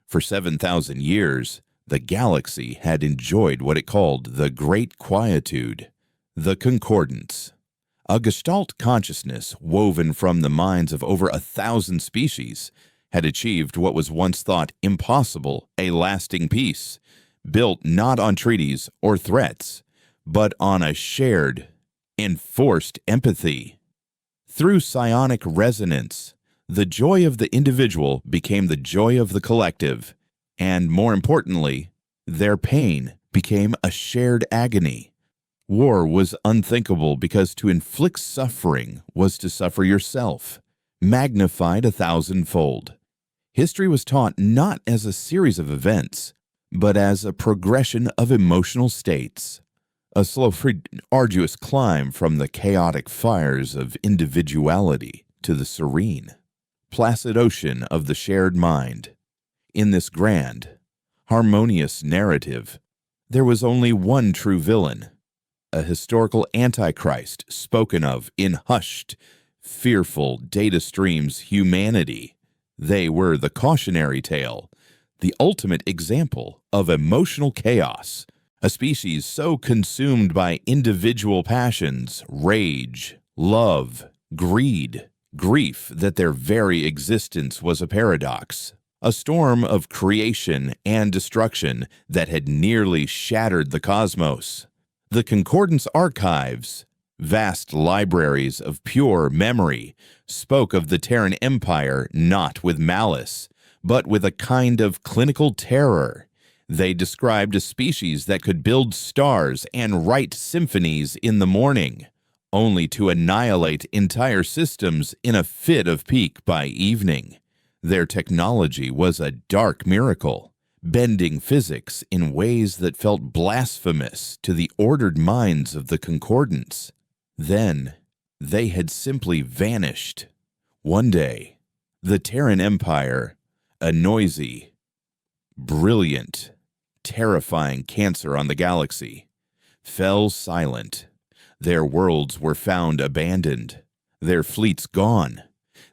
For 7,000 years, the galaxy had enjoyed what it called the Great Quietude, the Concordance, a Gestalt consciousness woven from the minds of over 1,000 species had achieved what was once thought impossible, a lasting peace, built not on treaties or threats, but on a shared, enforced empathy. Through psionic resonance, the joy of the individual became the joy of the collective, and more importantly, their pain became a shared agony. War was unthinkable because to inflict suffering was to suffer yourself, magnified 1,000-fold. History was taught not as a series of events, but as a progression of emotional states, a slow, arduous climb from the chaotic fires of individuality to the serene, placid ocean of the shared mind. In this grand, harmonious narrative, there was only one true villain, a historical antichrist spoken of in hushed, fearful data streams humanity. They were the cautionary tale, the ultimate example of emotional chaos, a species so consumed by individual passions, rage, love, greed, grief that their very existence was a paradox, a storm of creation and destruction that had nearly shattered the cosmos. The Concordance archives, vast libraries of pure memory, spoke of the Terran Empire not with malice, but with a kind of clinical terror. They described a species that could build stars and write symphonies in the morning, only to annihilate entire systems in a fit of pique by evening. Their technology was a dark miracle, bending physics in ways that felt blasphemous to the ordered minds of the Concordance. Then, they had simply vanished. One day, the Terran Empire, a noisy, brilliant, terrifying cancer on the galaxy, fell silent. Their worlds were found abandoned, their fleets gone,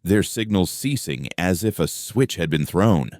their signals ceasing as if a switch had been thrown.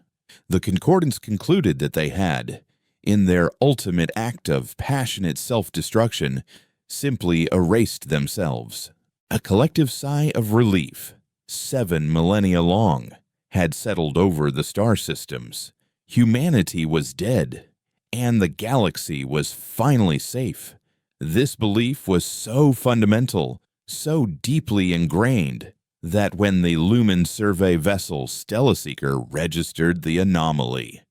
The Concordance concluded that they had, in their ultimate act of passionate self-destruction, simply erased themselves. A collective sigh of relief, 7 millennia long, had settled over the star systems. Humanity was dead, and the galaxy was finally safe. This belief was so fundamental, so deeply ingrained, that when the Lumen survey vessel Stellarseeker registered the anomaly,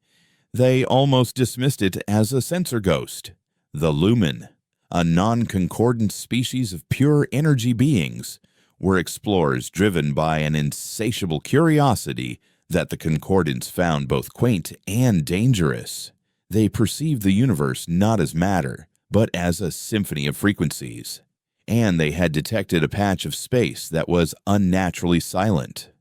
they almost dismissed it as a sensor ghost. The Lumen, a non-concordant species of pure energy beings, were explorers driven by an insatiable curiosity that the Concordance found both quaint and dangerous. They perceived the universe not as matter, but as a symphony of frequencies, and they had detected a patch of space that was unnaturally silent.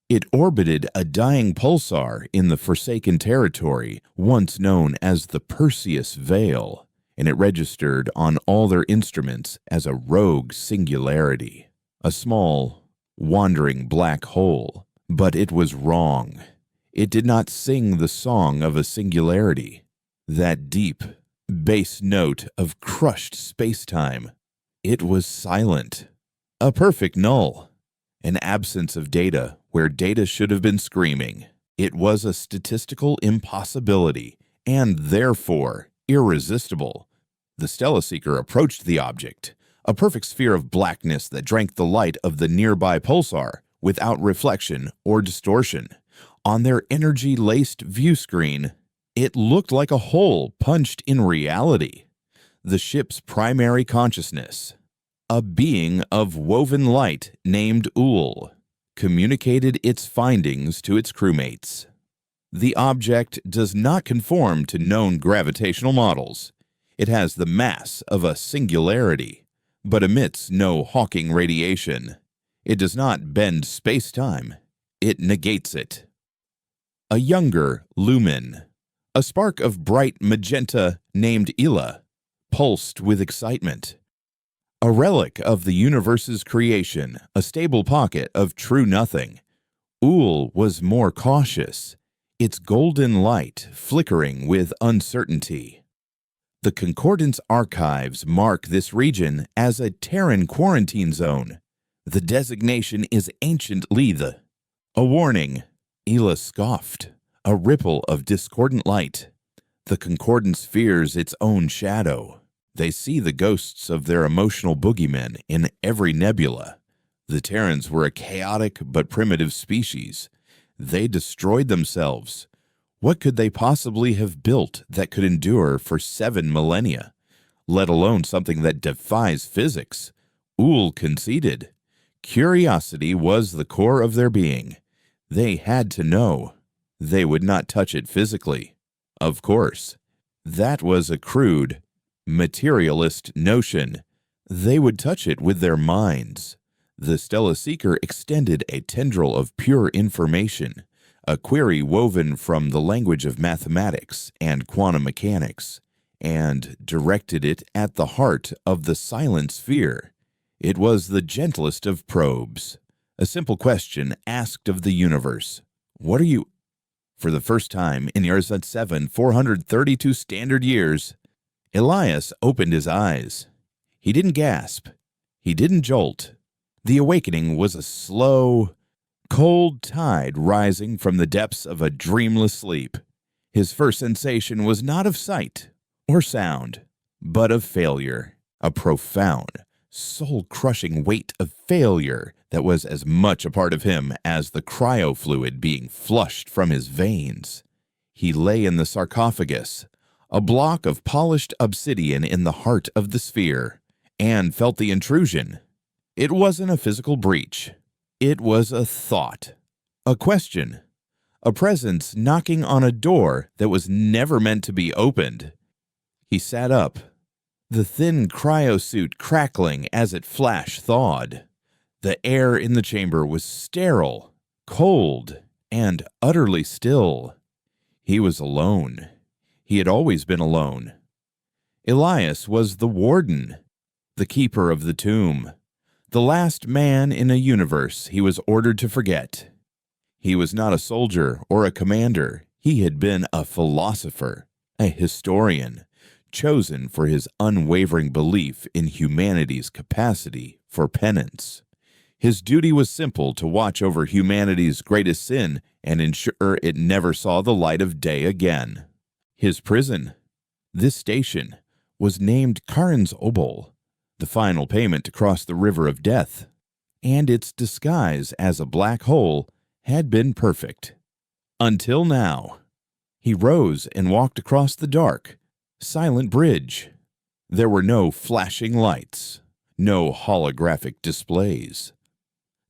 It orbited a dying pulsar in the Forsaken territory, once known as the Perseus Veil, and it registered on all their instruments as a rogue singularity, a small, wandering black hole. But it was wrong. It did not sing the song of a singularity, that deep, bass note of crushed space-time. It was silent, a perfect null, an absence of data where data should have been screaming. It was a statistical impossibility, and therefore irresistible. The Stellarseeker approached the object, a perfect sphere of blackness that drank the light of the nearby pulsar without reflection or distortion. On their energy-laced view screen, it looked like a hole punched in reality. The ship's primary consciousness, a being of woven light named Ull, communicated its findings to its crewmates. The object does not conform to known gravitational models. It has the mass of a singularity, but emits no Hawking radiation. It does not bend space-time. It negates it. A younger Lumen, a spark of bright magenta named Ila, pulsed with excitement. A relic of the universe's creation, a stable pocket of true nothing. Ull was more cautious. its golden light flickering with uncertainty. The Concordance archives mark this region as a Terran quarantine zone. The designation is Ancient Lethe. A warning, Ela scoffed, a ripple of discordant light. The Concordance fears its own shadow. They see the ghosts of their emotional boogeymen in every nebula. The Terrans were a chaotic but primitive species. They destroyed themselves. What could they possibly have built that could endure for 7 millennia, let alone something that defies physics? Uhl conceded. Curiosity was the core of their being. They had to know. They would not touch it physically. Of course. That was a crude, materialist notion. They would touch it with their minds. The Stella Seeker extended a tendril of pure information, a query woven from the language of mathematics and quantum mechanics, and directed it at the heart of the silent sphere. It was the gentlest of probes. A simple question asked of the universe. What are you? For the first time in Yarzat 7, 432 standard years, Elias opened his eyes. He didn't gasp. He didn't jolt. The awakening was a slow, cold tide rising from the depths of a dreamless sleep. His first sensation was not of sight or sound, but of failure, a profound, soul-crushing weight of failure that was as much a part of him as the cryofluid being flushed from his veins. He lay in the sarcophagus, a block of polished obsidian in the heart of the sphere, and felt the intrusion. It wasn't a physical breach. It was a thought, a question, a presence knocking on a door that was never meant to be opened. He sat up, the thin cryosuit crackling as it flash-thawed. The air in the chamber was sterile, cold, and utterly still. He was alone. He had always been alone. Elias was the warden, the keeper of the tomb, the last man in a universe he was ordered to forget. He was not a soldier or a commander. He had been a philosopher, a historian, chosen for his unwavering belief in humanity's capacity for penance. His duty was simple: to watch over humanity's greatest sin and ensure it never saw the light of day again. His prison, this station, was named Karin's Obol, the final payment to cross the river of death, and its disguise as a black hole had been perfect. Until now. He rose and walked across the dark, silent bridge. There were no flashing lights, no holographic displays.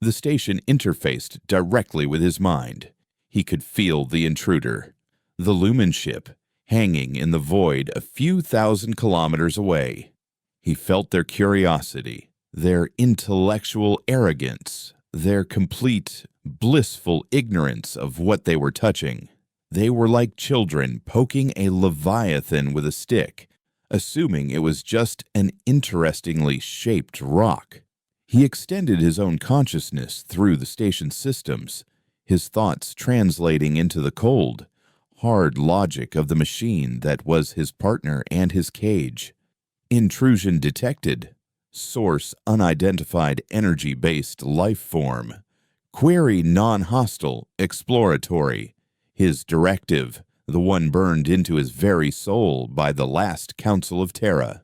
The station interfaced directly with his mind. He could feel the intruder, the Lumen ship, hanging in the void a few thousand kilometers away. He felt their curiosity, their intellectual arrogance, their complete, blissful ignorance of what they were touching. They were like children poking a leviathan with a stick, assuming it was just an interestingly shaped rock. He extended his own consciousness through the station's systems, his thoughts translating into the cold, hard logic of the machine that was his partner and his cage. Intrusion detected. Source unidentified energy-based life form. Query non-hostile, exploratory. His directive, the one burned into his very soul by the last Council of Terra,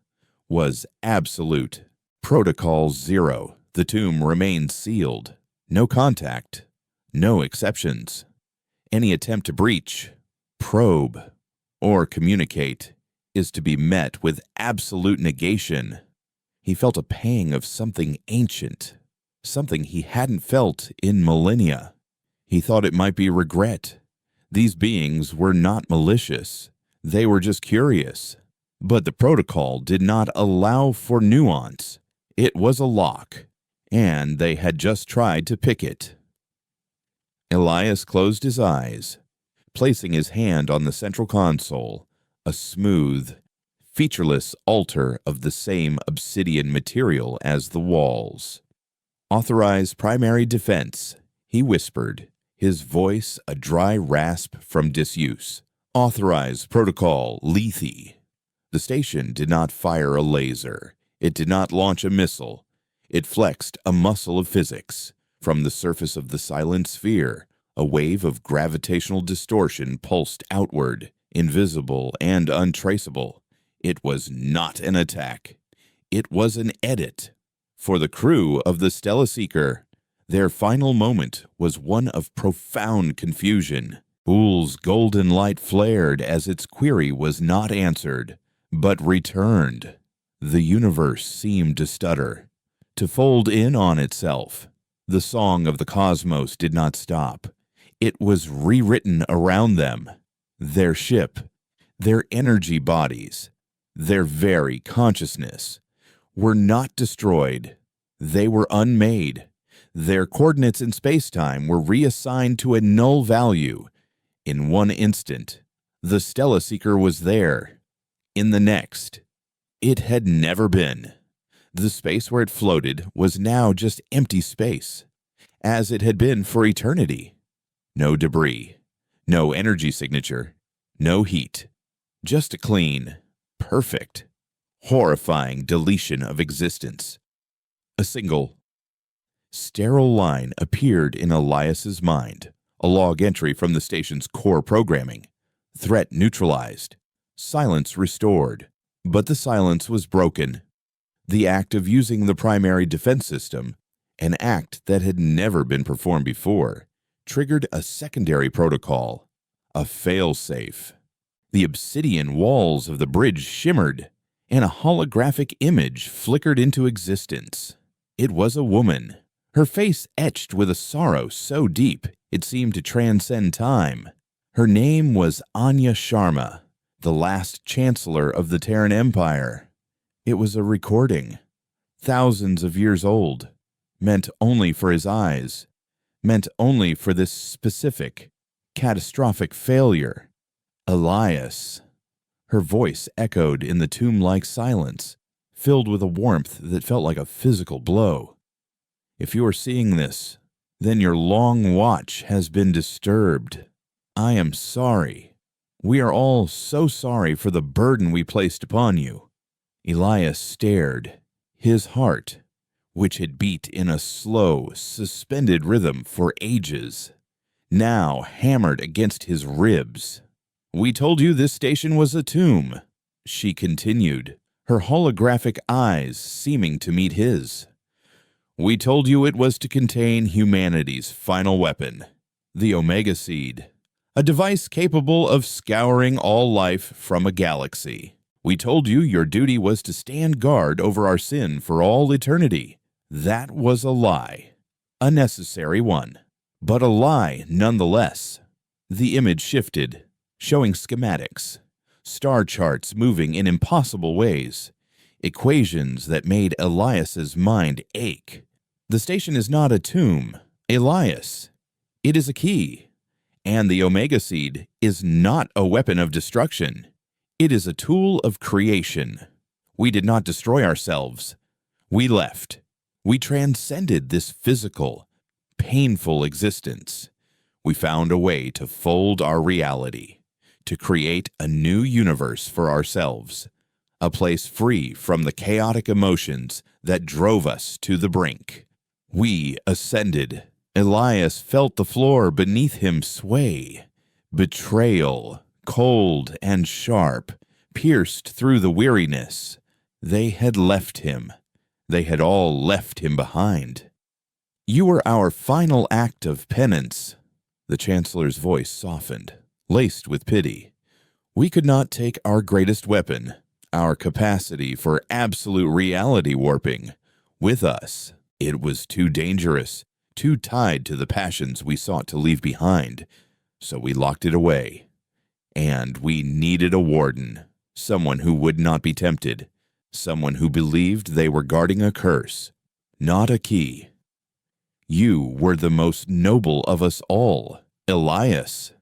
was absolute. Protocol 0. The tomb remained sealed. No contact. No exceptions. Any attempt to breach, probe, or communicate is to be met with absolute negation. He felt a pang of something ancient, something he hadn't felt in millennia. He thought it might be regret. These beings were not malicious. They were just curious. But the protocol did not allow for nuance. It was a lock, and they had just tried to pick it. Elias closed his eyes, placing his hand on the central console, a smooth, featureless altar of the same obsidian material as the walls. Authorized primary defense, he whispered, his voice a dry rasp from disuse. "Authorize Protocol Lethe." The station did not fire a laser. It did not launch a missile. It flexed a muscle of physics. From the surface of the silent sphere, a wave of gravitational distortion pulsed outward, invisible and untraceable. It was not an attack. It was an edit. For the crew of the Stella Seeker, their final moment was one of profound confusion. Bool's golden light flared as its query was not answered, but returned. The universe seemed to stutter, to fold in on itself. The song of the cosmos did not stop. It was rewritten around them. Their ship, their energy bodies, their very consciousness were not destroyed. They were unmade. Their coordinates in space-time were reassigned to a null value. In one instant, the Stella Seeker was there. In the next, it had never been. The space where it floated was now just empty space, as it had been for eternity. No debris, no energy signature, no heat. Just a clean, perfect, horrifying deletion of existence. A single, sterile line appeared in Elias's mind, a log entry from the station's core programming. Threat neutralized. Silence restored. But the silence was broken. The act of using the primary defense system, an act that had never been performed before, triggered a secondary protocol, a fail-safe. The obsidian walls of the bridge shimmered, and a holographic image flickered into existence. It was a woman, her face etched with a sorrow so deep it seemed to transcend time. Her name was Anya Sharma, the last chancellor of the Terran Empire. It was a recording, thousands of years old, meant only for his eyes, meant only for this specific, catastrophic failure. Elias. Her voice echoed in the tomb-like silence, filled with a warmth that felt like a physical blow. If you are seeing this, then your long watch has been disturbed. I am sorry. We are all so sorry for the burden we placed upon you. Elias stared. His heart, which had beat in a slow, suspended rhythm for ages, now hammered against his ribs. "We told you this station was a tomb," she continued, her holographic eyes seeming to meet his. "We told you it was to contain humanity's final weapon, the Omega Seed, a device capable of scouring all life from a galaxy. We told you your duty was to stand guard over our sin for all eternity. That was a lie, a necessary one, but a lie nonetheless." The image shifted, showing schematics, star charts moving in impossible ways, equations that made Elias's mind ache. The station is not a tomb, Elias. It is a key. And the Omega Seed is not a weapon of destruction. It is a tool of creation. We did not destroy ourselves. We left. We transcended this physical, painful existence. We found a way to fold our reality, to create a new universe for ourselves, a place free from the chaotic emotions that drove us to the brink. We ascended. Elias felt the floor beneath him sway. Betrayal, cold and sharp, pierced through the weariness. They had left him. They had all left him behind. "You were our final act of penance." The Chancellor's voice softened, laced with pity. "We could not take our greatest weapon, our capacity for absolute reality warping, with us. It was too dangerous, too tied to the passions we sought to leave behind, so we locked it away. And we needed a warden, someone who would not be tempted, someone who believed they were guarding a curse, not a key. You were the most noble of us all, Elias.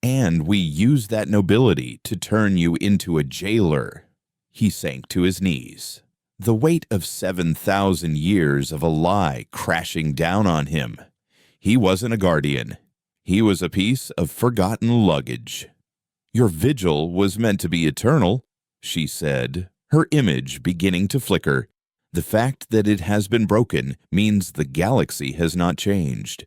And we used that nobility to turn you into a jailer." He sank to his knees, the weight of 7,000 years of a lie crashing down on him. He wasn't a guardian. He was a piece of forgotten luggage. "Your vigil was meant to be eternal," she said, her image beginning to flicker. "The fact that it has been broken means the galaxy has not changed.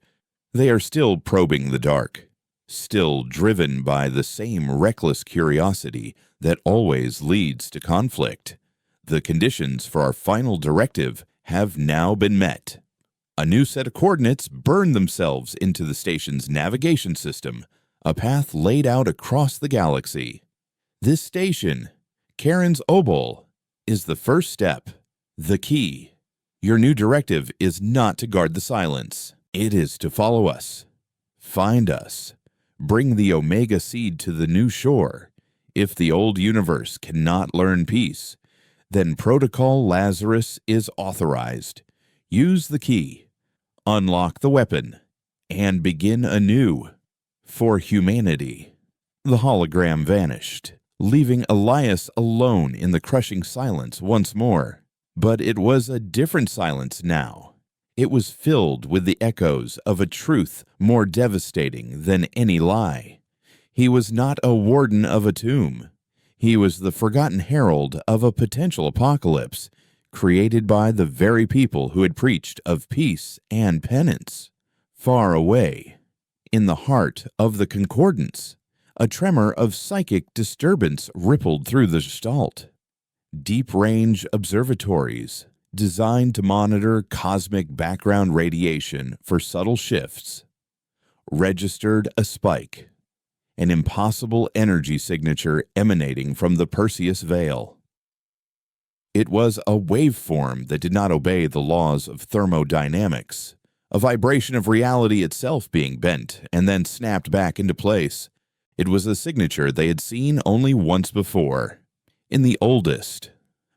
They are still probing the dark, still driven by the same reckless curiosity that always leads to conflict. The conditions for our final directive have now been met." A new set of coordinates burned themselves into the station's navigation system, a path laid out across the galaxy. This station, Karen's Obol, is the first step, the key. Your new directive is not to guard the silence. It is to follow us, find us, bring the Omega Seed to the new shore. If the old universe cannot learn peace, then Protocol Lazarus is authorized. Use the key, unlock the weapon, and begin anew. For humanity. The hologram vanished, leaving Elias alone in the crushing silence once more. But it was a different silence now. It was filled with the echoes of a truth more devastating than any lie. He was not a warden of a tomb. He was the forgotten herald of a potential apocalypse, created by the very people who had preached of peace and penance. Far away, in the heart of the concordance, a tremor of psychic disturbance rippled through the Gestalt. Deep-range observatories, designed to monitor cosmic background radiation for subtle shifts, registered a spike, an impossible energy signature emanating from the Perseus Veil. It was a waveform that did not obey the laws of thermodynamics, a vibration of reality itself being bent and then snapped back into place. It was a signature they had seen only once before, in the oldest,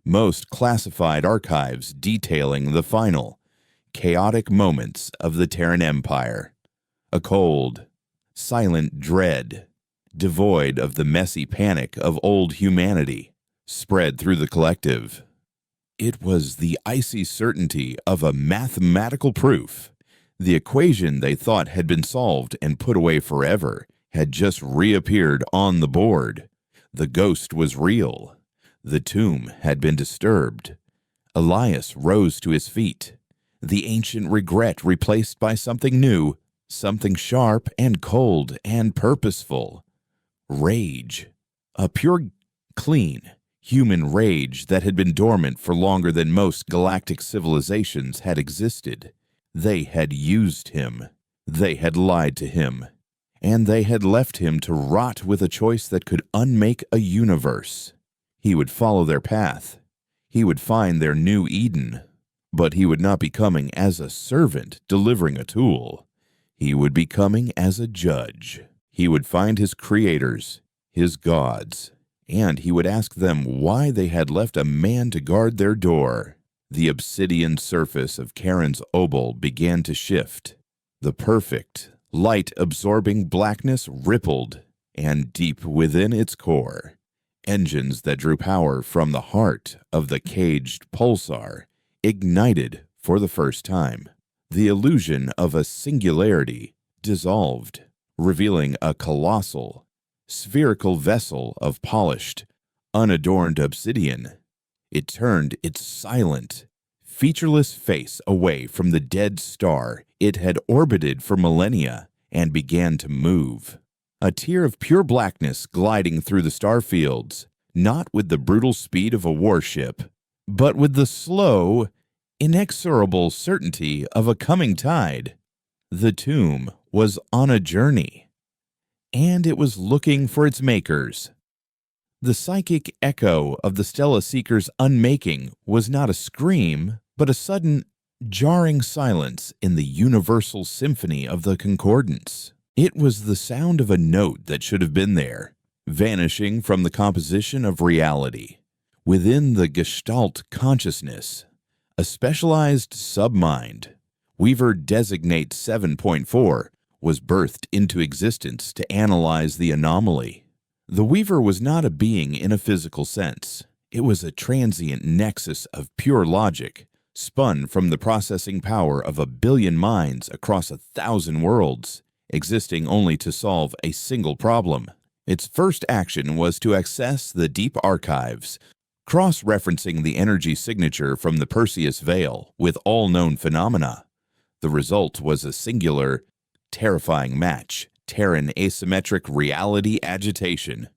most classified archives detailing the final, chaotic moments of the Terran Empire. A cold, silent dread, devoid of the messy panic of old humanity, spread through the collective. It was the icy certainty of a mathematical proof. The equation they thought had been solved and put away forever had just reappeared on the board. The ghost was real. The tomb had been disturbed. Elias rose to his feet, the ancient regret replaced by something new, something sharp and cold and purposeful. Rage. A pure, clean, human rage that had been dormant for longer than most galactic civilizations had existed. They had used him. They had lied to him. And they had left him to rot with a choice that could unmake a universe. He would follow their path. He would find their new Eden. But he would not be coming as a servant delivering a tool. He would be coming as a judge. He would find his creators, his gods, and he would ask them why they had left a man to guard their door. The obsidian surface of Karen's Obol began to shift. The perfect, light-absorbing blackness rippled, and deep within its core, engines that drew power from the heart of the caged Pulsar ignited for the first time. The illusion of a singularity dissolved, revealing a colossal, spherical vessel of polished, unadorned obsidian. It turned its silent, featureless face away from the dead star it had orbited for millennia and began to move. A tear of pure blackness gliding through the star fields, not with the brutal speed of a warship, but with the slow, inexorable certainty of a coming tide. The tomb was on a journey, and it was looking for its makers. The psychic echo of the Stella Seeker's unmaking was not a scream, but a sudden, jarring silence in the universal symphony of the concordance. It was the sound of a note that should have been there, vanishing from the composition of reality. Within the Gestalt consciousness, a specialized submind, Weaver Designate 7.4, was birthed into existence to analyze the anomaly. The Weaver was not a being in a physical sense. It was a transient nexus of pure logic, spun from the processing power of 1 billion minds across 1,000 worlds. existing only to solve a single problem. Its first action was to access the deep archives, cross-referencing the energy signature from the Perseus Veil with all known phenomena. The result was a singular, terrifying match, Terran asymmetric reality agitation.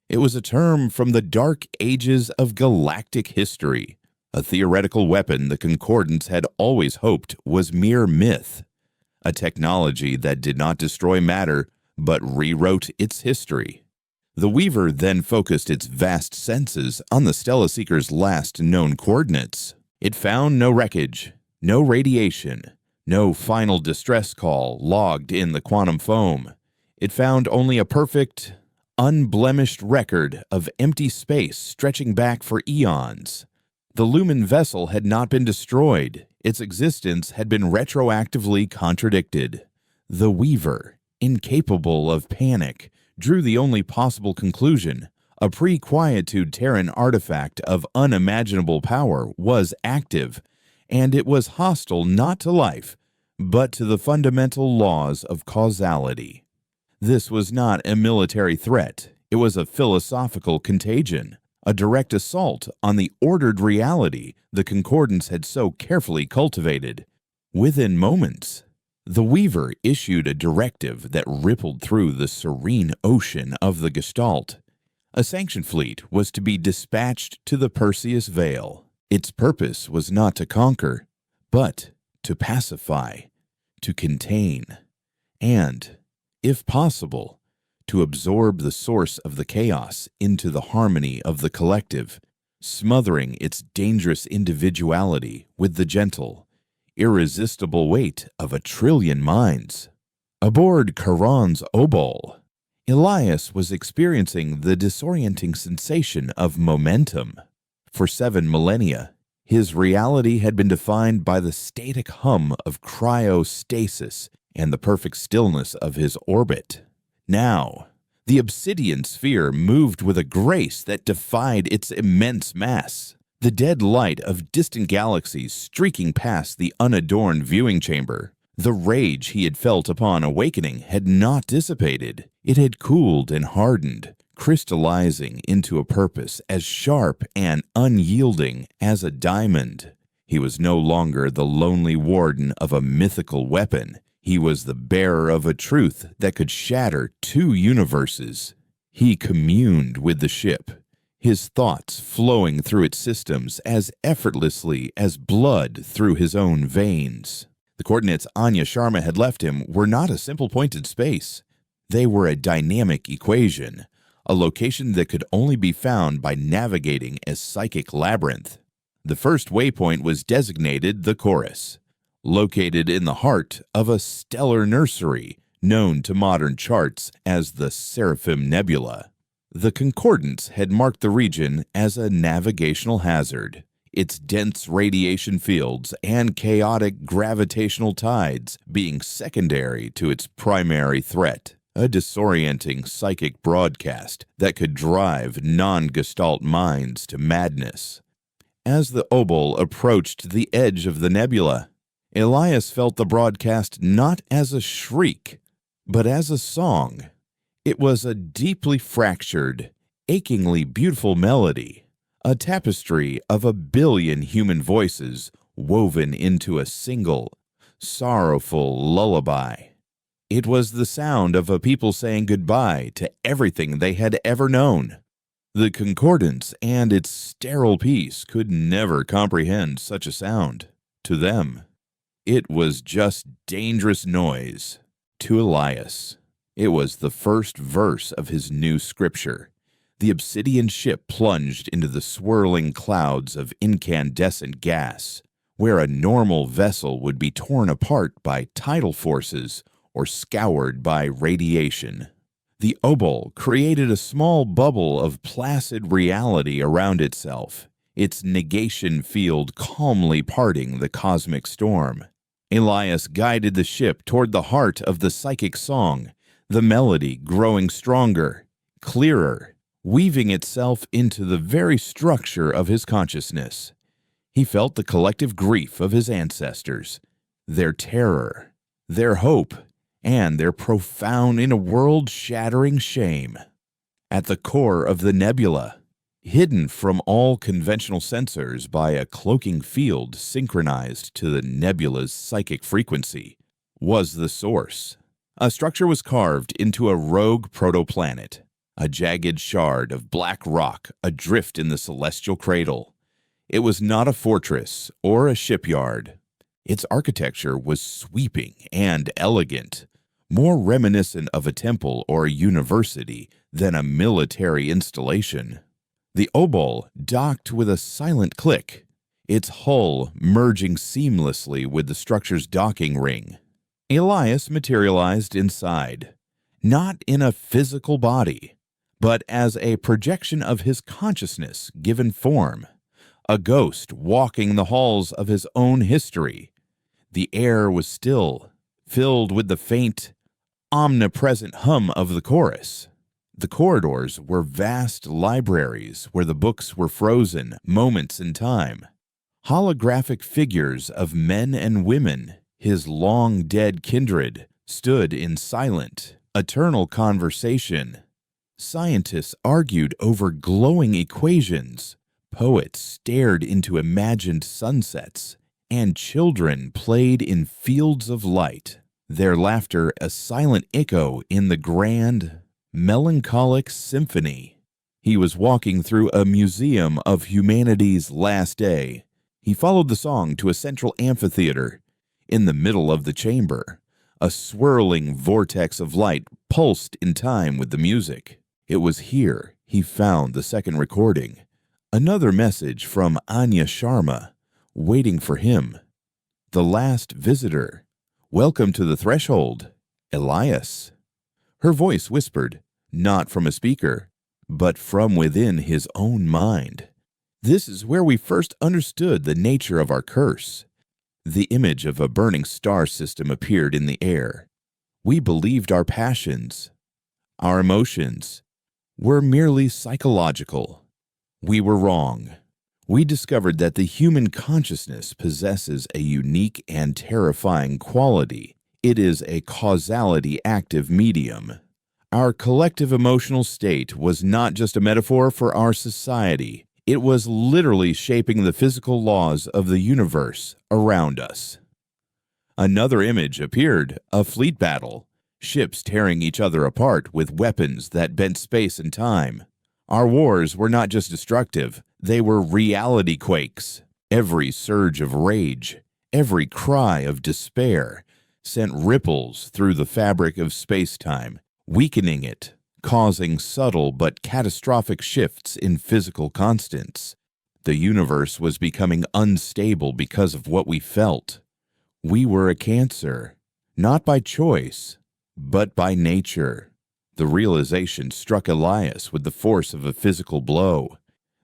It was a term from the dark ages of galactic history, a theoretical weapon the Concordance had always hoped was mere myth, a technology that did not destroy matter but rewrote its history. The Weaver then focused its vast senses on the Stella Seeker's last known coordinates. It found no wreckage, no radiation, no final distress call logged in the quantum foam. It found only a perfect, unblemished record of empty space stretching back for eons. The Lumen vessel had not been destroyed. Its existence had been retroactively contradicted. The Weaver, incapable of panic, drew the only possible conclusion. A pre-quietude Terran artifact of unimaginable power was active, and it was hostile not to life, but to the fundamental laws of causality. This was not a military threat. It was a philosophical contagion, a direct assault on the ordered reality the Concordance had so carefully cultivated. Within moments, the Weaver issued a directive that rippled through the serene ocean of the Gestalt. A sanction fleet was to be dispatched to the Perseus Veil. Its purpose was not to conquer, but to pacify, to contain, and, if possible, to absorb the source of the chaos into the harmony of the collective, smothering its dangerous individuality with the gentle, irresistible weight of 1,000,000,000,000 minds. Aboard Charon's Obol, Elias was experiencing the disorienting sensation of momentum. For 7 millennia, his reality had been defined by the static hum of cryostasis and the perfect stillness of his orbit. Now, the obsidian sphere moved with a grace that defied its immense mass. The dead light of distant galaxies streaking past the unadorned viewing chamber. The rage he had felt upon awakening had not dissipated. It had cooled and hardened, crystallizing into a purpose as sharp and unyielding as a diamond. He was no longer the lonely warden of a mythical weapon. He was the bearer of a truth that could shatter 2 universes. He communed with the ship, his thoughts flowing through its systems as effortlessly as blood through his own veins. The coordinates Anya Sharma had left him were not a simple point in space. They were a dynamic equation, a location that could only be found by navigating a psychic labyrinth. The first waypoint was designated the Chorus, located in the heart of a stellar nursery known to modern charts as the Seraphim Nebula. The Concordance had marked the region as a navigational hazard, its dense radiation fields and chaotic gravitational tides being secondary to its primary threat, a disorienting psychic broadcast that could drive non-Gestalt minds to madness. As the Obol approached the edge of the nebula, Elias felt the broadcast not as a shriek, but as a song. It was a deeply fractured, achingly beautiful melody, a tapestry of 1,000,000,000 human voices woven into a single, sorrowful lullaby. It was the sound of a people saying goodbye to everything they had ever known. The Concordance and its sterile peace could never comprehend such a sound. To them, it was just dangerous noise. To Elias, it was the first verse of his new scripture. The obsidian ship plunged into the swirling clouds of incandescent gas, where a normal vessel would be torn apart by tidal forces or scoured by radiation. The Obol created a small bubble of placid reality around itself, its negation field calmly parting the cosmic storm. Elias guided the ship toward the heart of the psychic song, the melody growing stronger, clearer, weaving itself into the very structure of his consciousness. He felt the collective grief of his ancestors, their terror, their hope, and their profound in a world-shattering shame. At the core of the nebula, hidden from all conventional sensors by a cloaking field synchronized to the nebula's psychic frequency, was the source. A structure was carved into a rogue protoplanet, a jagged shard of black rock adrift in the celestial cradle. It was not a fortress or a shipyard. Its architecture was sweeping and elegant, more reminiscent of a temple or a university than a military installation. The obol docked with a silent click, its hull merging seamlessly with the structure's docking ring. Elias materialized inside, not in a physical body, but as a projection of his consciousness given form, a ghost walking the halls of his own history. The air was still, filled with the faint, omnipresent hum of the chorus. The corridors were vast libraries where the books were frozen moments in time. Holographic figures of men and women, his long-dead kindred, stood in silent, eternal conversation. Scientists argued over glowing equations, poets stared into imagined sunsets, and children played in fields of light, their laughter a silent echo in the grand, melancholic symphony. He was walking through a museum of humanity's last day. He followed the song to a central amphitheater. In the middle of the chamber, a swirling vortex of light pulsed in time with the music. It was here he found the second recording, another message from Anya Sharma, waiting for him. The last visitor. Welcome to the threshold, Elias. Her voice whispered, not from a speaker, but from within his own mind. This is where we first understood the nature of our curse. The image of a burning star system appeared in the air. We believed our passions, our emotions, were merely psychological. We were wrong. We discovered that the human consciousness possesses a unique and terrifying quality. It is a causality active medium. Our collective emotional state was not just a metaphor for our society. It was literally shaping the physical laws of the universe around us. Another image appeared, a fleet battle, ships tearing each other apart with weapons that bent space and time. Our wars were not just destructive, they were reality quakes. Every surge of rage, every cry of despair sent ripples through the fabric of space-time, weakening it, causing subtle but catastrophic shifts in physical constants. The universe was becoming unstable because of what we felt. We were a cancer, not by choice, but by nature. The realization struck Elias with the force of a physical blow.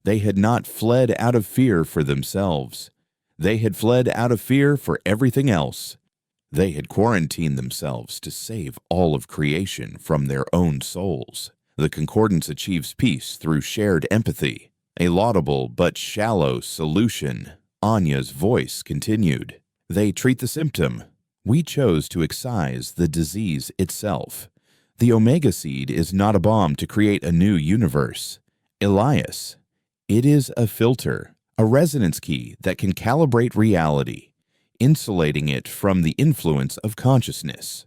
They had not fled out of fear for themselves. They had fled out of fear for everything else. They had quarantined themselves to save all of creation from their own souls. The concordance achieves peace through shared empathy, a laudable but shallow solution. Anya's voice continued. They treat the symptom. We chose to excise the disease itself. The Omega Seed is not a bomb to create a new universe. Elias, it is a filter, a resonance key that can calibrate reality, insulating it from the influence of consciousness.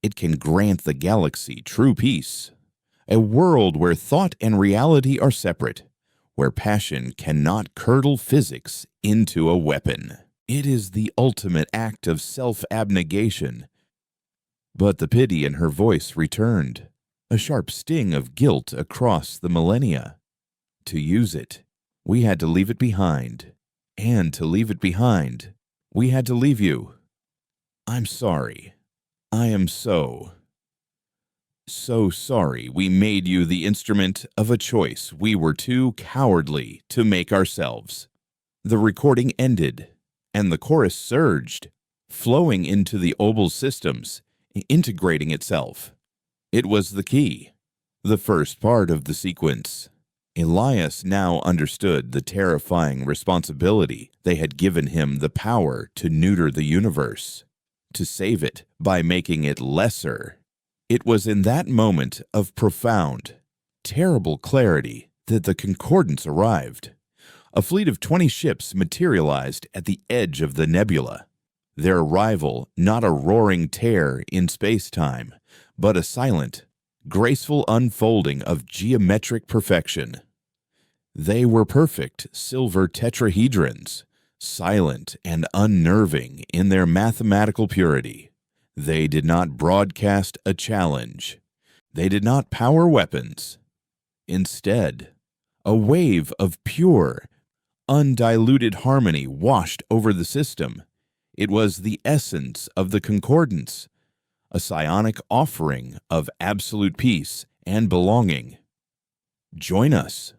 It can grant the galaxy true peace, a world where thought and reality are separate, where passion cannot curdle physics into a weapon. It is the ultimate act of self-abnegation. But the pity in her voice returned, a sharp sting of guilt across the millennia. To use it, we had to leave it behind, and to leave it behind, we had to leave you. I'm sorry. I am so sorry we made you the instrument of a choice we were too cowardly to make ourselves. The recording ended, and the chorus surged, flowing into the obol systems, integrating itself. It was the key, the first part of the sequence. Elias now understood the terrifying responsibility they had given him, the power to neuter the universe. to save it by making it lesser. It was in that moment of profound, terrible clarity that the Concordance arrived. A fleet of 20 ships materialized at the edge of the nebula. Their arrival not a roaring tear in space-time, but a silent, graceful unfolding of geometric perfection. They were perfect silver tetrahedrons, silent and unnerving in their mathematical purity. They did not broadcast a challenge. They did not power weapons. Instead, a wave of pure, undiluted harmony washed over the system. It was the essence of the Concordance, a psionic offering of absolute peace and belonging. Join us.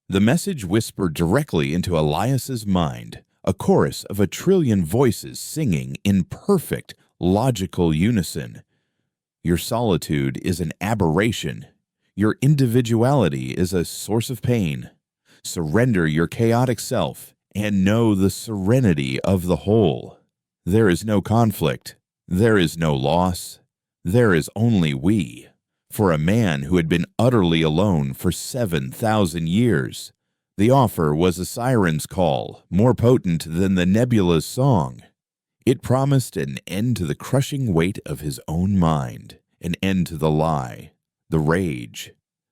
The message whispered directly into Elias's mind, a chorus of 1 trillion voices singing in perfect, logical unison. Your solitude is an aberration. Your individuality is a source of pain. Surrender your chaotic self and know the serenity of the whole. There is no conflict. There is no loss. There is only we. For a man who had been utterly alone for 7,000 years, the offer was a siren's call, more potent than the nebula's song. It promised an end to the crushing weight of his own mind, an end to the lie, the rage,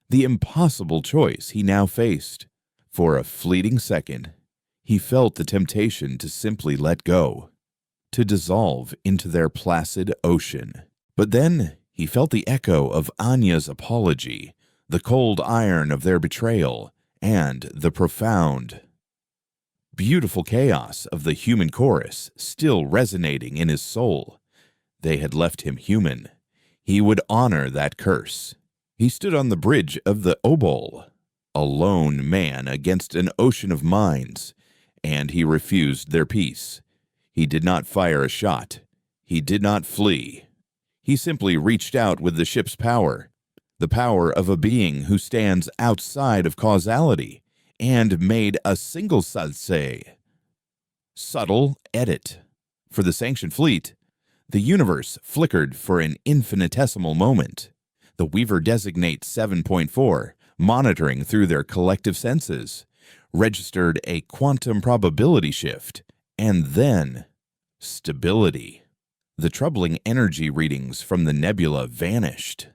the impossible choice he now faced. For a fleeting second, he felt the temptation to simply let go, to dissolve into their placid ocean. But then he felt the echo of Anya's apology, the cold iron of their betrayal, and the profound, beautiful chaos of the human chorus still resonating in his soul. They had left him human. He would honor that curse. He stood on the bridge of the Obol, a lone man against an ocean of minds, and he refused their peace. He did not fire a shot. He did not flee. He simply reached out with the ship's power, the power of a being who stands outside of causality, and made a single subtle edit. For the sanctioned fleet, the universe flickered for an infinitesimal moment. The Weaver designates 7.4, monitoring through their collective senses, registered a quantum probability shift, and then stability. The troubling energy readings from the nebula vanished.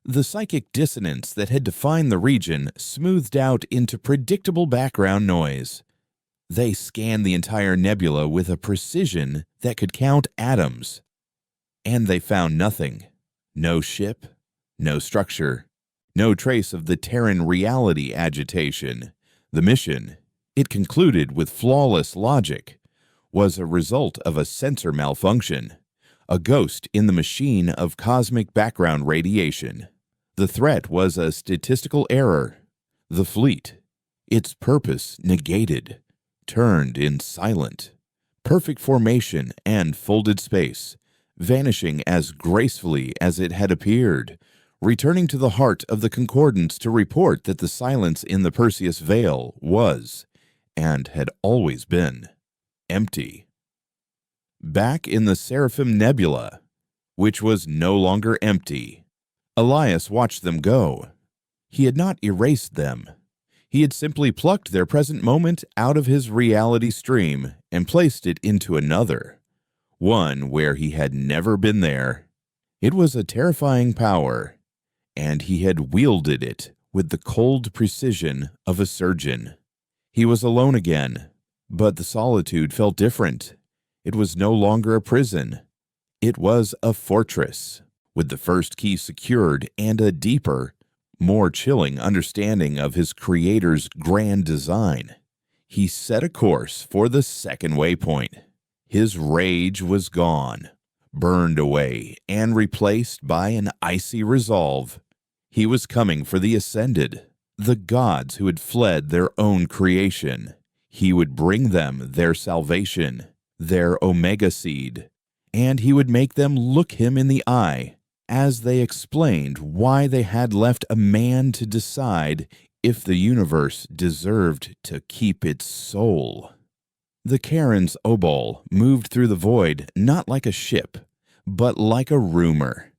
The psychic dissonance that had defined the region smoothed out into predictable background noise. They scanned the entire nebula with a precision that could count atoms. And they found nothing. No ship, no structure, no trace of the Terran reality agitation. The mission, it concluded with flawless logic, was a result of a sensor malfunction. A ghost in the machine of cosmic background radiation. The threat was a statistical error. The fleet, its purpose negated, turned in silent, perfect formation and folded space, vanishing as gracefully as it had appeared, returning to the heart of the Concordance to report that the silence in the Perseus Veil was, and had always been, empty. Back in the Seraphim Nebula, which was no longer empty, Elias watched them go. He had not erased them. He had simply plucked their present moment out of his reality stream and placed it into another, one where he had never been there. It was a terrifying power, and he had wielded it with the cold precision of a surgeon. He was alone again, but the solitude felt different. It was no longer a prison. It was a fortress, with the first key secured and a deeper, more chilling understanding of his creator's grand design. He set a course for the second waypoint. His rage was gone, burned away, and replaced by an icy resolve. He was coming for the ascended, the gods who had fled their own creation. He would bring them their salvation, their Omega seed, and he would make them look him in the eye as they explained why they had left a man to decide if the universe deserved to keep its soul. The Charon's Obol moved through the void not like a ship, but like a rumor.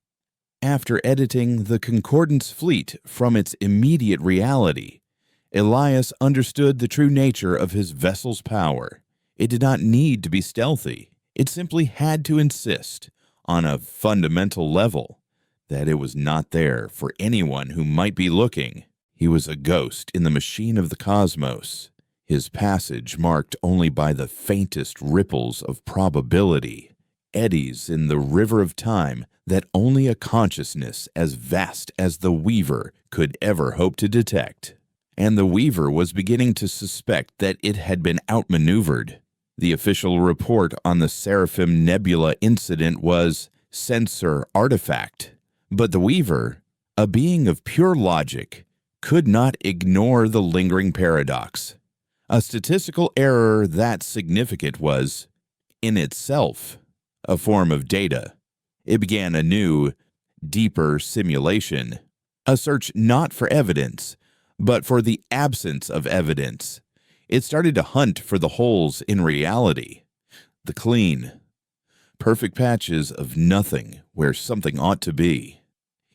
After editing the Concordance fleet from its immediate reality, Elias understood the true nature of his vessel's power. It did not need to be stealthy. It simply had to insist, on a fundamental level, that it was not there for anyone who might be looking. He was a ghost in the machine of the cosmos, his passage marked only by the faintest ripples of probability, eddies in the river of time that only a consciousness as vast as the Weaver could ever hope to detect. And the Weaver was beginning to suspect that it had been outmaneuvered. The official report on the Seraphim Nebula incident was sensor artifact, but the Weaver, a being of pure logic, could not ignore the lingering paradox. A statistical error that significant was, in itself, a form of data. It began a new, deeper simulation, a search not for evidence, but for the absence of evidence. It started to hunt for the holes in reality, the clean, perfect patches of nothing where something ought to be.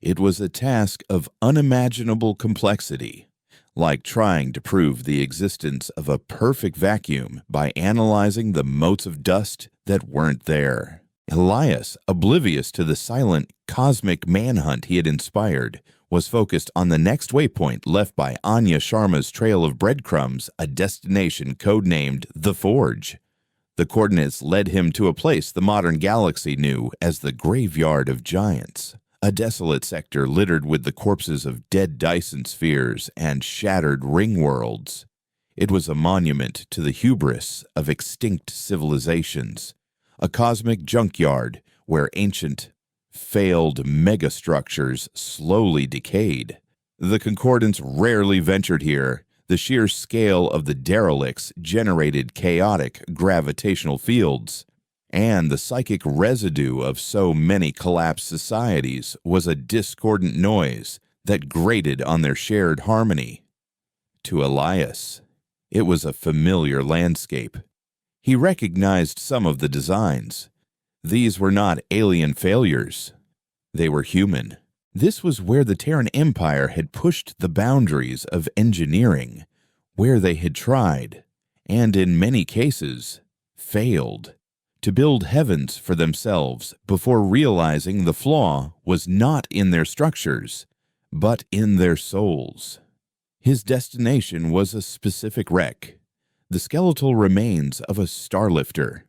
It was a task of unimaginable complexity, like trying to prove the existence of a perfect vacuum by analyzing the motes of dust that weren't there. Elias, oblivious to the silent cosmic manhunt he had inspired, was focused on the next waypoint left by Anya Sharma's trail of breadcrumbs, a destination codenamed The Forge. The coordinates led him to a place the modern galaxy knew as the Graveyard of Giants, a desolate sector littered with the corpses of dead Dyson spheres and shattered ring worlds. It was a monument to the hubris of extinct civilizations, a cosmic junkyard where ancient, failed megastructures slowly decayed. The Concordance rarely ventured here. The sheer scale of the derelicts generated chaotic gravitational fields, and the psychic residue of so many collapsed societies was a discordant noise that grated on their shared harmony. To Elias, it was a familiar landscape. He recognized some of the designs. These were not alien failures. They were human. This was where the Terran Empire had pushed the boundaries of engineering, where they had tried, and in many cases, failed, to build heavens for themselves before realizing the flaw was not in their structures, but in their souls. His destination was a specific wreck, the skeletal remains of a starlifter,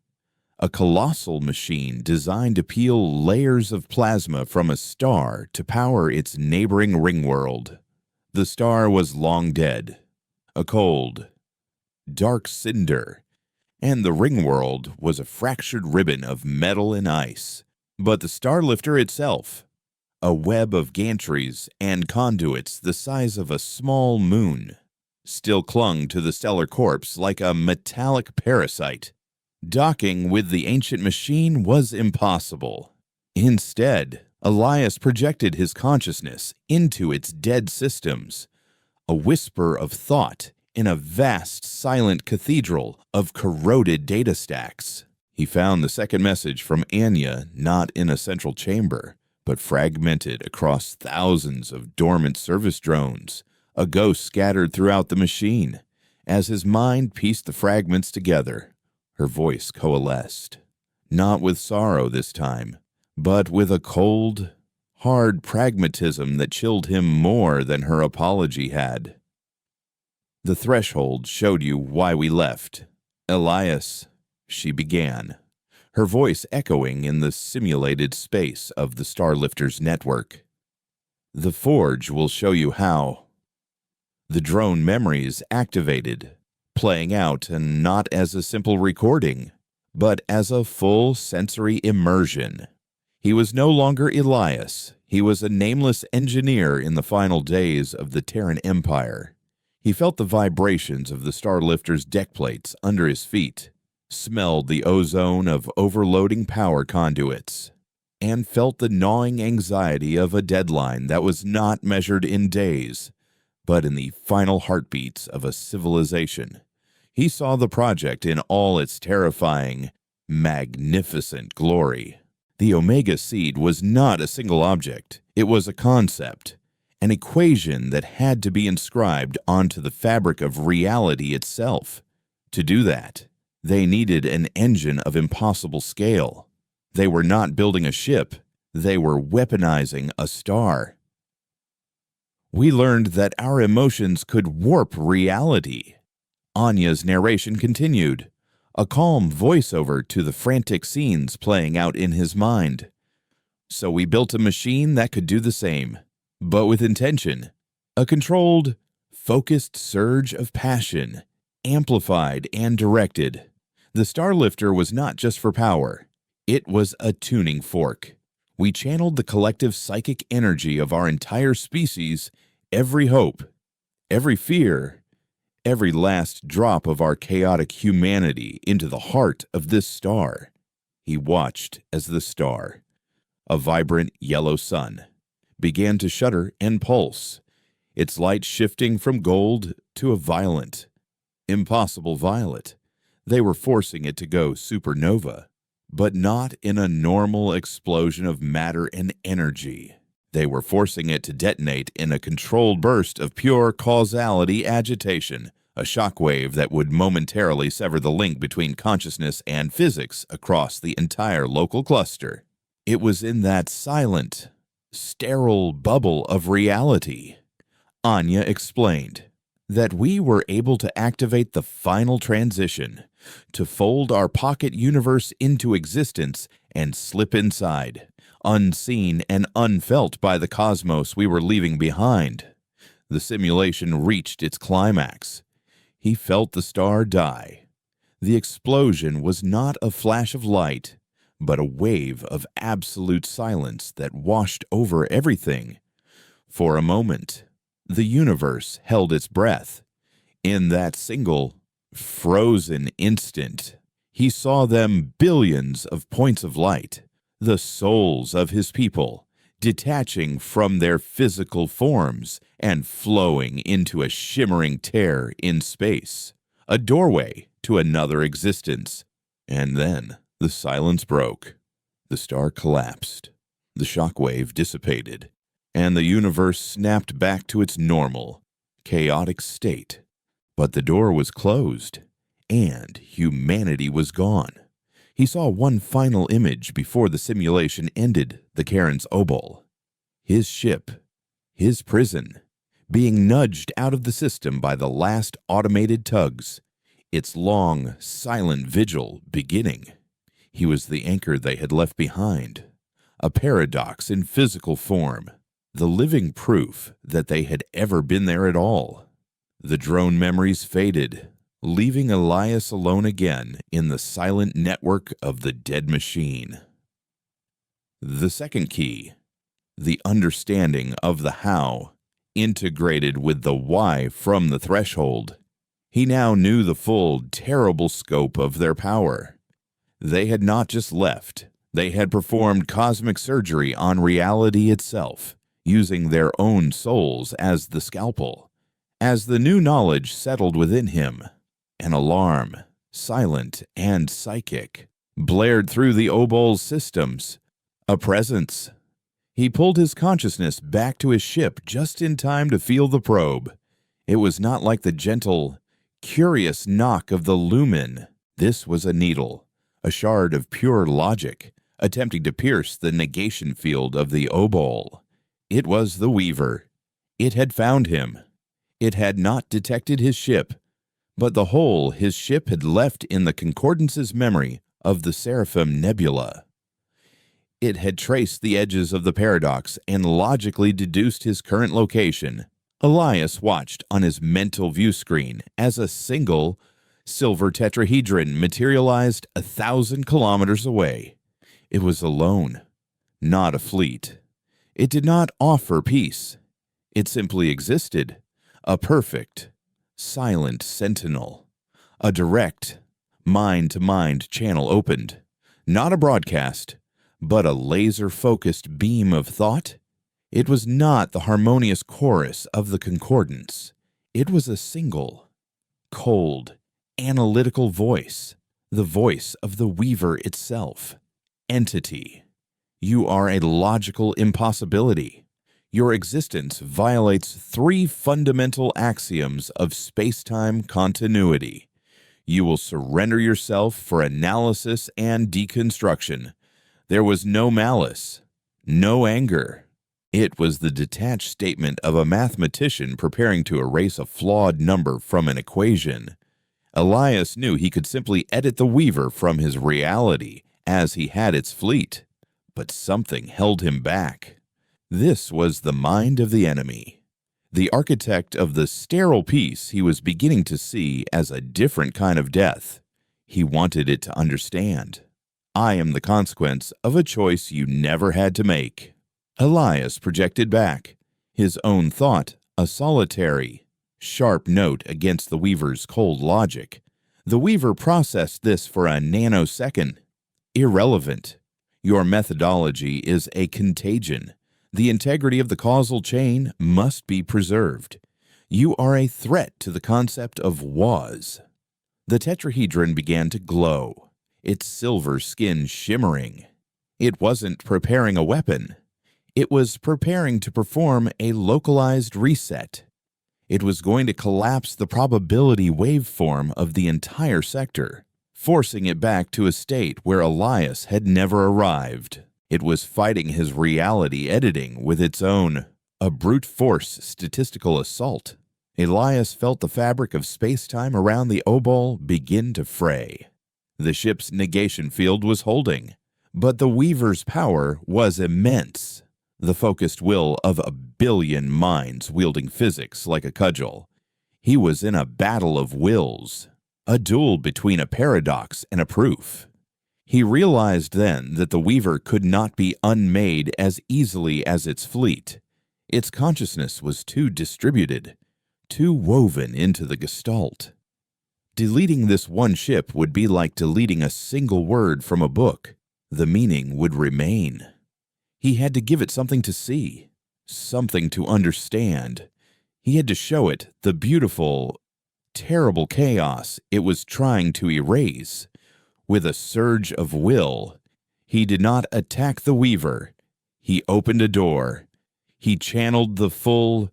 a colossal machine designed to peel layers of plasma from a star to power its neighboring ring world. The star was long dead, a cold, dark cinder, and the ring world was a fractured ribbon of metal and ice. But the starlifter itself, a web of gantries and conduits the size of a small moon, still clung to the stellar corpse like a metallic parasite. Docking with the ancient machine was impossible. Instead, Elias projected his consciousness into its dead systems, a whisper of thought in a vast, silent cathedral of corroded data stacks. He found the second message from Anya not in a central chamber, but fragmented across thousands of dormant service drones, a ghost scattered throughout the machine. As his mind pieced the fragments together, her voice coalesced, not with sorrow this time, but with a cold, hard pragmatism that chilled him more than her apology had. The threshold showed you why we left. Elias, she began, her voice echoing in the simulated space of the Starlifter's network. The Forge will show you how. The drone memories activated, playing out and not as a simple recording, but as a full sensory immersion. He was no longer Elias. He was a nameless engineer in the final days of the Terran Empire. He felt the vibrations of the Starlifter's deck plates under his feet, smelled the ozone of overloading power conduits, and felt the gnawing anxiety of a deadline that was not measured in days, but in the final heartbeats of a civilization. He saw the project in all its terrifying, magnificent glory. The Omega Seed was not a single object. It was a concept, an equation that had to be inscribed onto the fabric of reality itself. To do that, they needed an engine of impossible scale. They were not building a ship. They were weaponizing a star. We learned that our emotions could warp reality. Anya's narration continued, a calm voiceover to the frantic scenes playing out in his mind. So we built a machine that could do the same, but with intention. A controlled, focused surge of passion, amplified and directed. The Starlifter was not just for power. It was a tuning fork. We channeled the collective psychic energy of our entire species, every hope, every fear, every last drop of our chaotic humanity into the heart of this star. He watched as the star, a vibrant yellow sun, began to shudder and pulse, its light shifting from gold to a violent, impossible violet. They were forcing it to go supernova, but not in a normal explosion of matter and energy. They were forcing it to detonate in a controlled burst of pure causality agitation, a shockwave that would momentarily sever the link between consciousness and physics across the entire local cluster. It was in that silent, sterile bubble of reality, Anya explained, that we were able to activate the final transition, to fold our pocket universe into existence and slip inside, unseen and unfelt by the cosmos we were leaving behind. The simulation reached its climax. He felt the star die. The explosion was not a flash of light, but a wave of absolute silence that washed over everything. For a moment, the universe held its breath. In that single, frozen instant, he saw them billions of points of light, the souls of his people, detaching from their physical forms and flowing into a shimmering tear in space, a doorway to another existence. And then the silence broke. The star collapsed. The shockwave dissipated, and the universe snapped back to its normal, chaotic state. But the door was closed, and humanity was gone. He saw one final image before the simulation ended, the Karen's Obol. His ship, his prison, being nudged out of the system by the last automated tugs, its long, silent vigil beginning. He was the anchor they had left behind, a paradox in physical form, the living proof that they had ever been there at all. The drone memories faded, leaving Elias alone again in the silent network of the dead machine. The second key, the understanding of the how, integrated with the why from the threshold. He now knew the full, terrible scope of their power. They had not just left, they had performed cosmic surgery on reality itself, using their own souls as the scalpel. As the new knowledge settled within him, an alarm, silent and psychic, blared through the Obol's systems. A presence. He pulled his consciousness back to his ship just in time to feel the probe. It was not like the gentle, curious knock of the lumen. This was a needle, a shard of pure logic, attempting to pierce the negation field of the Obol. It was the Weaver. It had found him. It had not detected his ship, but the hole his ship had left in the Concordance's memory of the Seraphim Nebula. It had traced the edges of the paradox and logically deduced his current location. Elias watched on his mental view screen as a single silver tetrahedron materialized 1,000 kilometers away. It was alone, not a fleet. It did not offer peace. It simply existed. A perfect, silent sentinel. A direct, mind-to-mind channel opened. Not a broadcast, but a laser-focused beam of thought. It was not the harmonious chorus of the Concordance. It was a single, cold, analytical voice, the voice of the Weaver itself. Entity. You are a logical impossibility. Your existence violates 3 fundamental axioms of space-time continuity. You will surrender yourself for analysis and deconstruction. There was no malice, no anger. It was the detached statement of a mathematician preparing to erase a flawed number from an equation. Elias knew he could simply edit the Weaver from his reality as he had its fleet, but something held him back. This was the mind of the enemy. The architect of the sterile peace he was beginning to see as a different kind of death. He wanted it to understand. I am the consequence of a choice you never had to make. Elias projected back, his own thought a solitary, sharp note against the Weaver's cold logic. The Weaver processed this for a nanosecond. Irrelevant. Your methodology is a contagion. The integrity of the causal chain must be preserved. You are a threat to the concept of was. The tetrahedron began to glow, its silver skin shimmering. It wasn't preparing a weapon. It was preparing to perform a localized reset. It was going to collapse the probability waveform of the entire sector, forcing it back to a state where Elias had never arrived. It was fighting his reality editing with its own, a brute force statistical assault. Elias felt the fabric of space-time around the obol begin to fray. The ship's negation field was holding, but the Weaver's power was immense. The focused will of a billion minds wielding physics like a cudgel. He was in a battle of wills, a duel between a paradox and a proof. He realized then that the Weaver could not be unmade as easily as its fleet. Its consciousness was too distributed, too woven into the Gestalt. Deleting this one ship would be like deleting a single word from a book. The meaning would remain. He had to give it something to see, something to understand. He had to show it the beautiful, terrible chaos it was trying to erase. With a surge of will, he did not attack the Weaver. He opened a door. He channeled the full,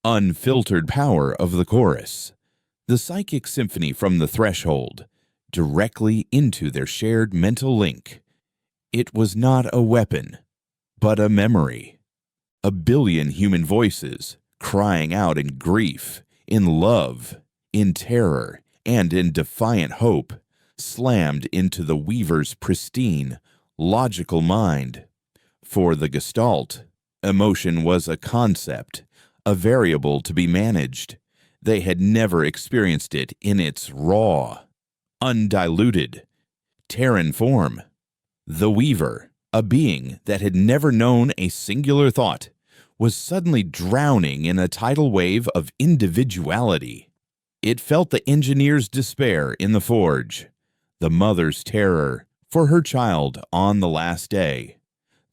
unfiltered power of the chorus, the psychic symphony from the threshold, directly into their shared mental link. It was not a weapon, but a memory. A billion human voices crying out in grief, in love, in terror, and in defiant hope, slammed into the Weaver's pristine, logical mind. For the Gestalt, emotion was a concept, a variable to be managed. They had never experienced it in its raw, undiluted, Terran form. The Weaver, a being that had never known a singular thought, was suddenly drowning in a tidal wave of individuality. It felt the engineer's despair in the forge, the mother's terror for her child on the last day,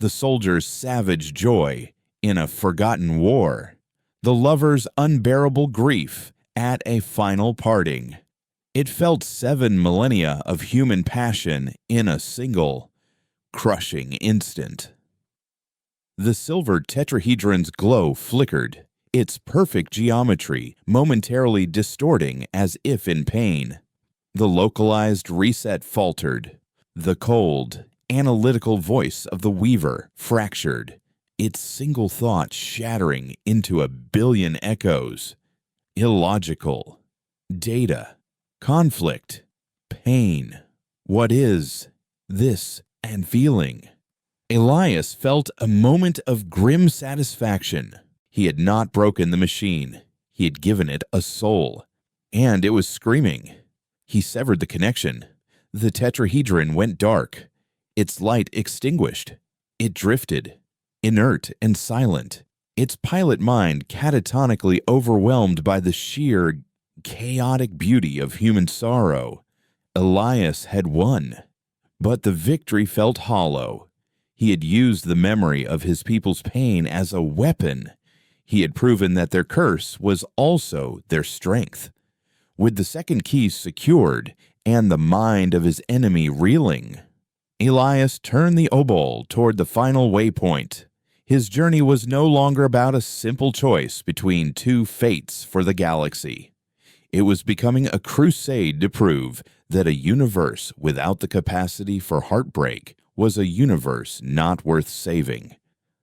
the soldier's savage joy in a forgotten war, the lover's unbearable grief at a final parting. It felt 7 millennia of human passion in a single, crushing instant. The silver tetrahedron's glow flickered, its perfect geometry momentarily distorting as if in pain. The localized reset faltered. The cold, analytical voice of the Weaver fractured, its single thought shattering into a billion echoes. Illogical. Data. Conflict. Pain. What is this and feeling? Elias felt a moment of grim satisfaction. He had not broken the machine. He had given it a soul. And it was screaming. He severed the connection. The tetrahedron went dark. Its light extinguished. It drifted, inert and silent, its pilot mind catatonically overwhelmed by the sheer, chaotic beauty of human sorrow. Elias had won. But the victory felt hollow. He had used the memory of his people's pain as a weapon. He had proven that their curse was also their strength. With the second key secured and the mind of his enemy reeling, Elias turned the obol toward the final waypoint. His journey was no longer about a simple choice between two fates for the galaxy. It was becoming a crusade to prove that a universe without the capacity for heartbreak was a universe not worth saving.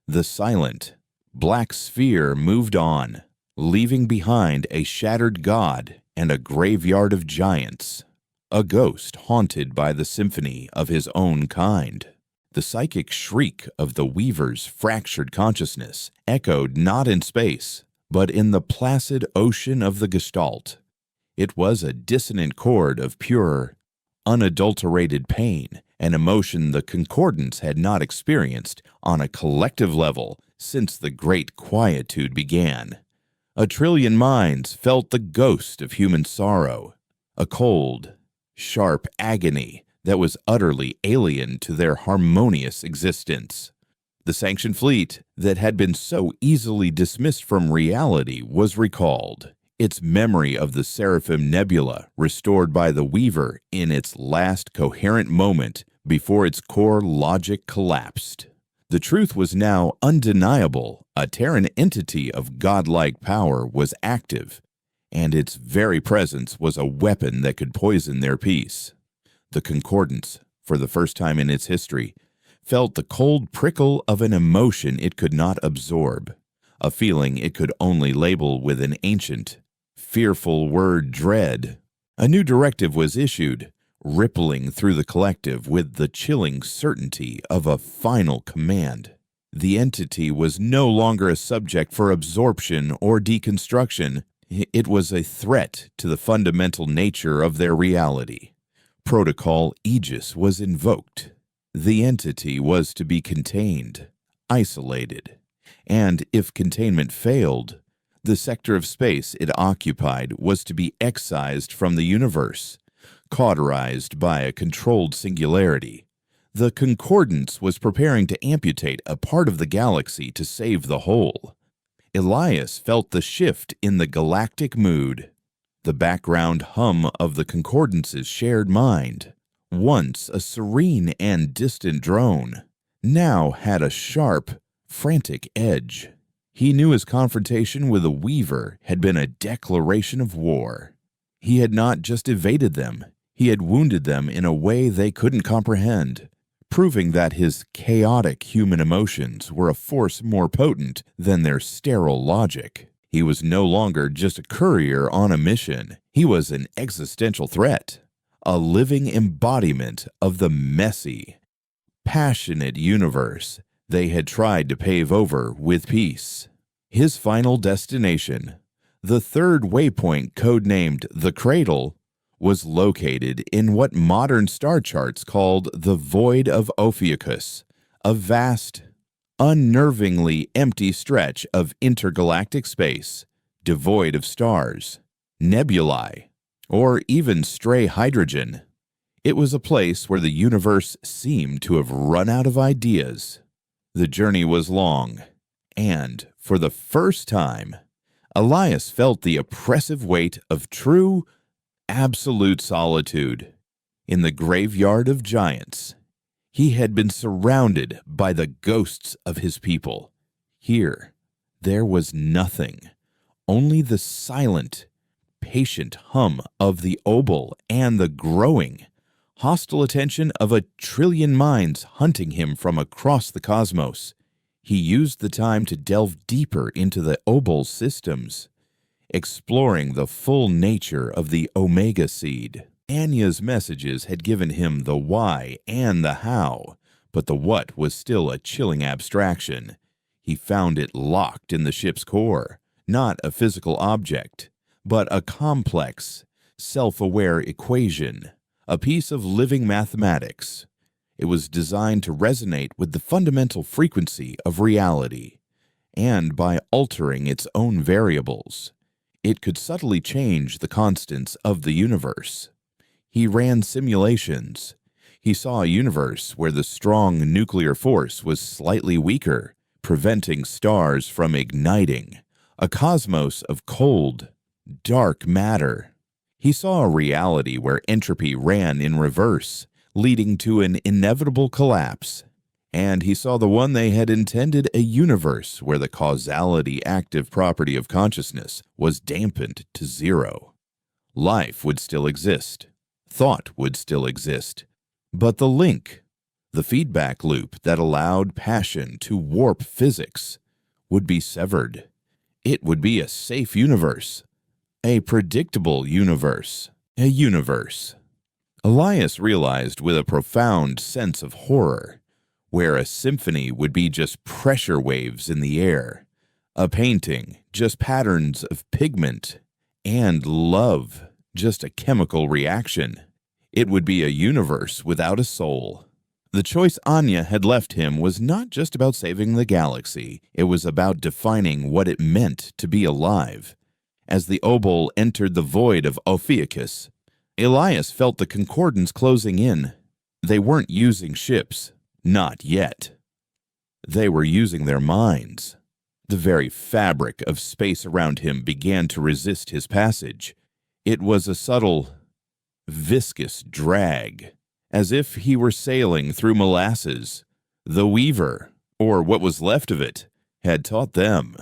The silent, black sphere moved on, leaving behind a shattered god and a graveyard of giants, a ghost haunted by the symphony of his own kind. The psychic shriek of the Weaver's fractured consciousness echoed not in space, but in the placid ocean of the Gestalt. It was a dissonant chord of pure, unadulterated pain, an emotion the Concordance had not experienced on a collective level since the Great Quietude began. A trillion minds felt the ghost of human sorrow, a cold, sharp agony that was utterly alien to their harmonious existence. The sanctioned fleet that had been so easily dismissed from reality was recalled, its memory of the Seraphim Nebula restored by the Weaver in its last coherent moment before its core logic collapsed. The truth was now undeniable. A Terran entity of godlike power was active, and its very presence was a weapon that could poison their peace. The Concordance, for the first time in its history, felt the cold prickle of an emotion it could not absorb, a feeling it could only label with an ancient, fearful word: dread. A new directive was issued, rippling through the collective with the chilling certainty of a final command. The entity was no longer a subject for absorption or deconstruction. It was a threat to the fundamental nature of their reality. Protocol Aegis was invoked. The entity was to be contained, isolated, and if containment failed, the sector of space it occupied was to be excised from the universe, cauterized by a controlled singularity. The Concordance was preparing to amputate a part of the galaxy to save the whole. Elias felt the shift in the galactic mood. The background hum of the Concordance's shared mind, once a serene and distant drone, now had a sharp, frantic edge. He knew his confrontation with the Weaver had been a declaration of war. He had not just evaded them, he had wounded them in a way they couldn't comprehend, proving that his chaotic human emotions were a force more potent than their sterile logic. He was no longer just a courier on a mission. He was an existential threat, a living embodiment of the messy, passionate universe they had tried to pave over with peace. His final destination, the third waypoint codenamed the Cradle, was located in what modern star charts called the Void of Ophiuchus, a vast, unnervingly empty stretch of intergalactic space, devoid of stars, nebulae, or even stray hydrogen. It was a place where the universe seemed to have run out of ideas. The journey was long, and, for the first time, Elias felt the oppressive weight of true, absolute solitude. In the graveyard of giants, he had been surrounded by the ghosts of his people. Here, there was nothing, only the silent, patient hum of the obol and the growing, hostile attention of a trillion minds hunting him from across the cosmos. He used the time to delve deeper into the obol's systems, exploring the full nature of the Omega Seed. Anya's messages had given him the why and the how, but the what was still a chilling abstraction. He found it locked in the ship's core, not a physical object, but a complex, self-aware equation, a piece of living mathematics. It was designed to resonate with the fundamental frequency of reality, and by altering its own variables, it could subtly change the constants of the universe. He ran simulations. He saw a universe where the strong nuclear force was slightly weaker, preventing stars from igniting, a cosmos of cold, dark matter. He saw a reality where entropy ran in reverse, leading to an inevitable collapse. And he saw the one they had intended a universe where the causality active property of consciousness was dampened to zero. Life would still exist. Thought would still exist. But the link, the feedback loop that allowed passion to warp physics, would be severed. It would be a safe universe. A predictable universe. A universe. Elias realized with a profound sense of horror, where a symphony would be just pressure waves in the air, a painting just patterns of pigment, and love just a chemical reaction. It would be a universe without a soul. The choice Anya had left him was not just about saving the galaxy, it was about defining what it meant to be alive. As the obol entered the void of Ophiuchus, Elias felt the concordance closing in. They weren't using ships. Not yet. They were using their minds. The very fabric of space around him began to resist his passage. It was a subtle, viscous drag, as if he were sailing through molasses. The Weaver, or what was left of it, had taught them.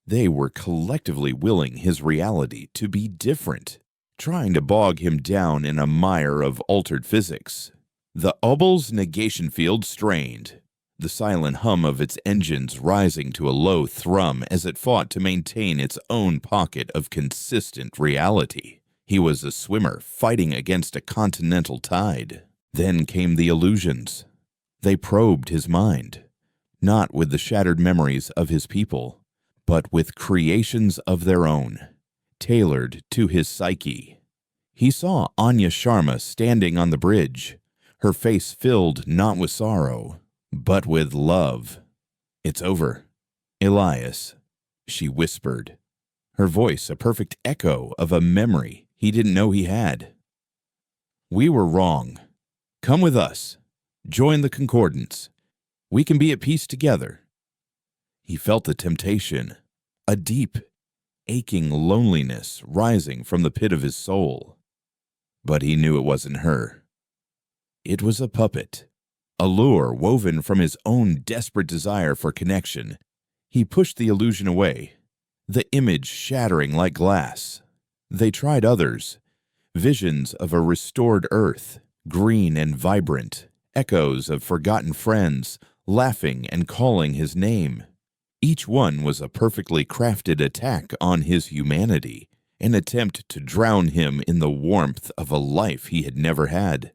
They were collectively willing his reality to be different, trying to bog him down in a mire of altered physics. The obol's negation field strained, the silent hum of its engines rising to a low thrum as it fought to maintain its own pocket of consistent reality. He was a swimmer fighting against a continental tide. Then came the illusions. They probed his mind, not with the shattered memories of his people, but with creations of their own, tailored to his psyche. He saw Anya Sharma standing on the bridge, her face filled not with sorrow, but with love. "It's over, Elias," she whispered, her voice a perfect echo of a memory he didn't know he had. "We were wrong. Come with us. Join the concordance. We can be at peace together." He felt the temptation, a deep, aching loneliness rising from the pit of his soul. But he knew it wasn't her. It was a puppet, a lure woven from his own desperate desire for connection. He pushed the illusion away, the image shattering like glass. They tried others, visions of a restored earth, green and vibrant, echoes of forgotten friends, laughing and calling his name. Each one was a perfectly crafted attack on his humanity, an attempt to drown him in the warmth of a life he had never had.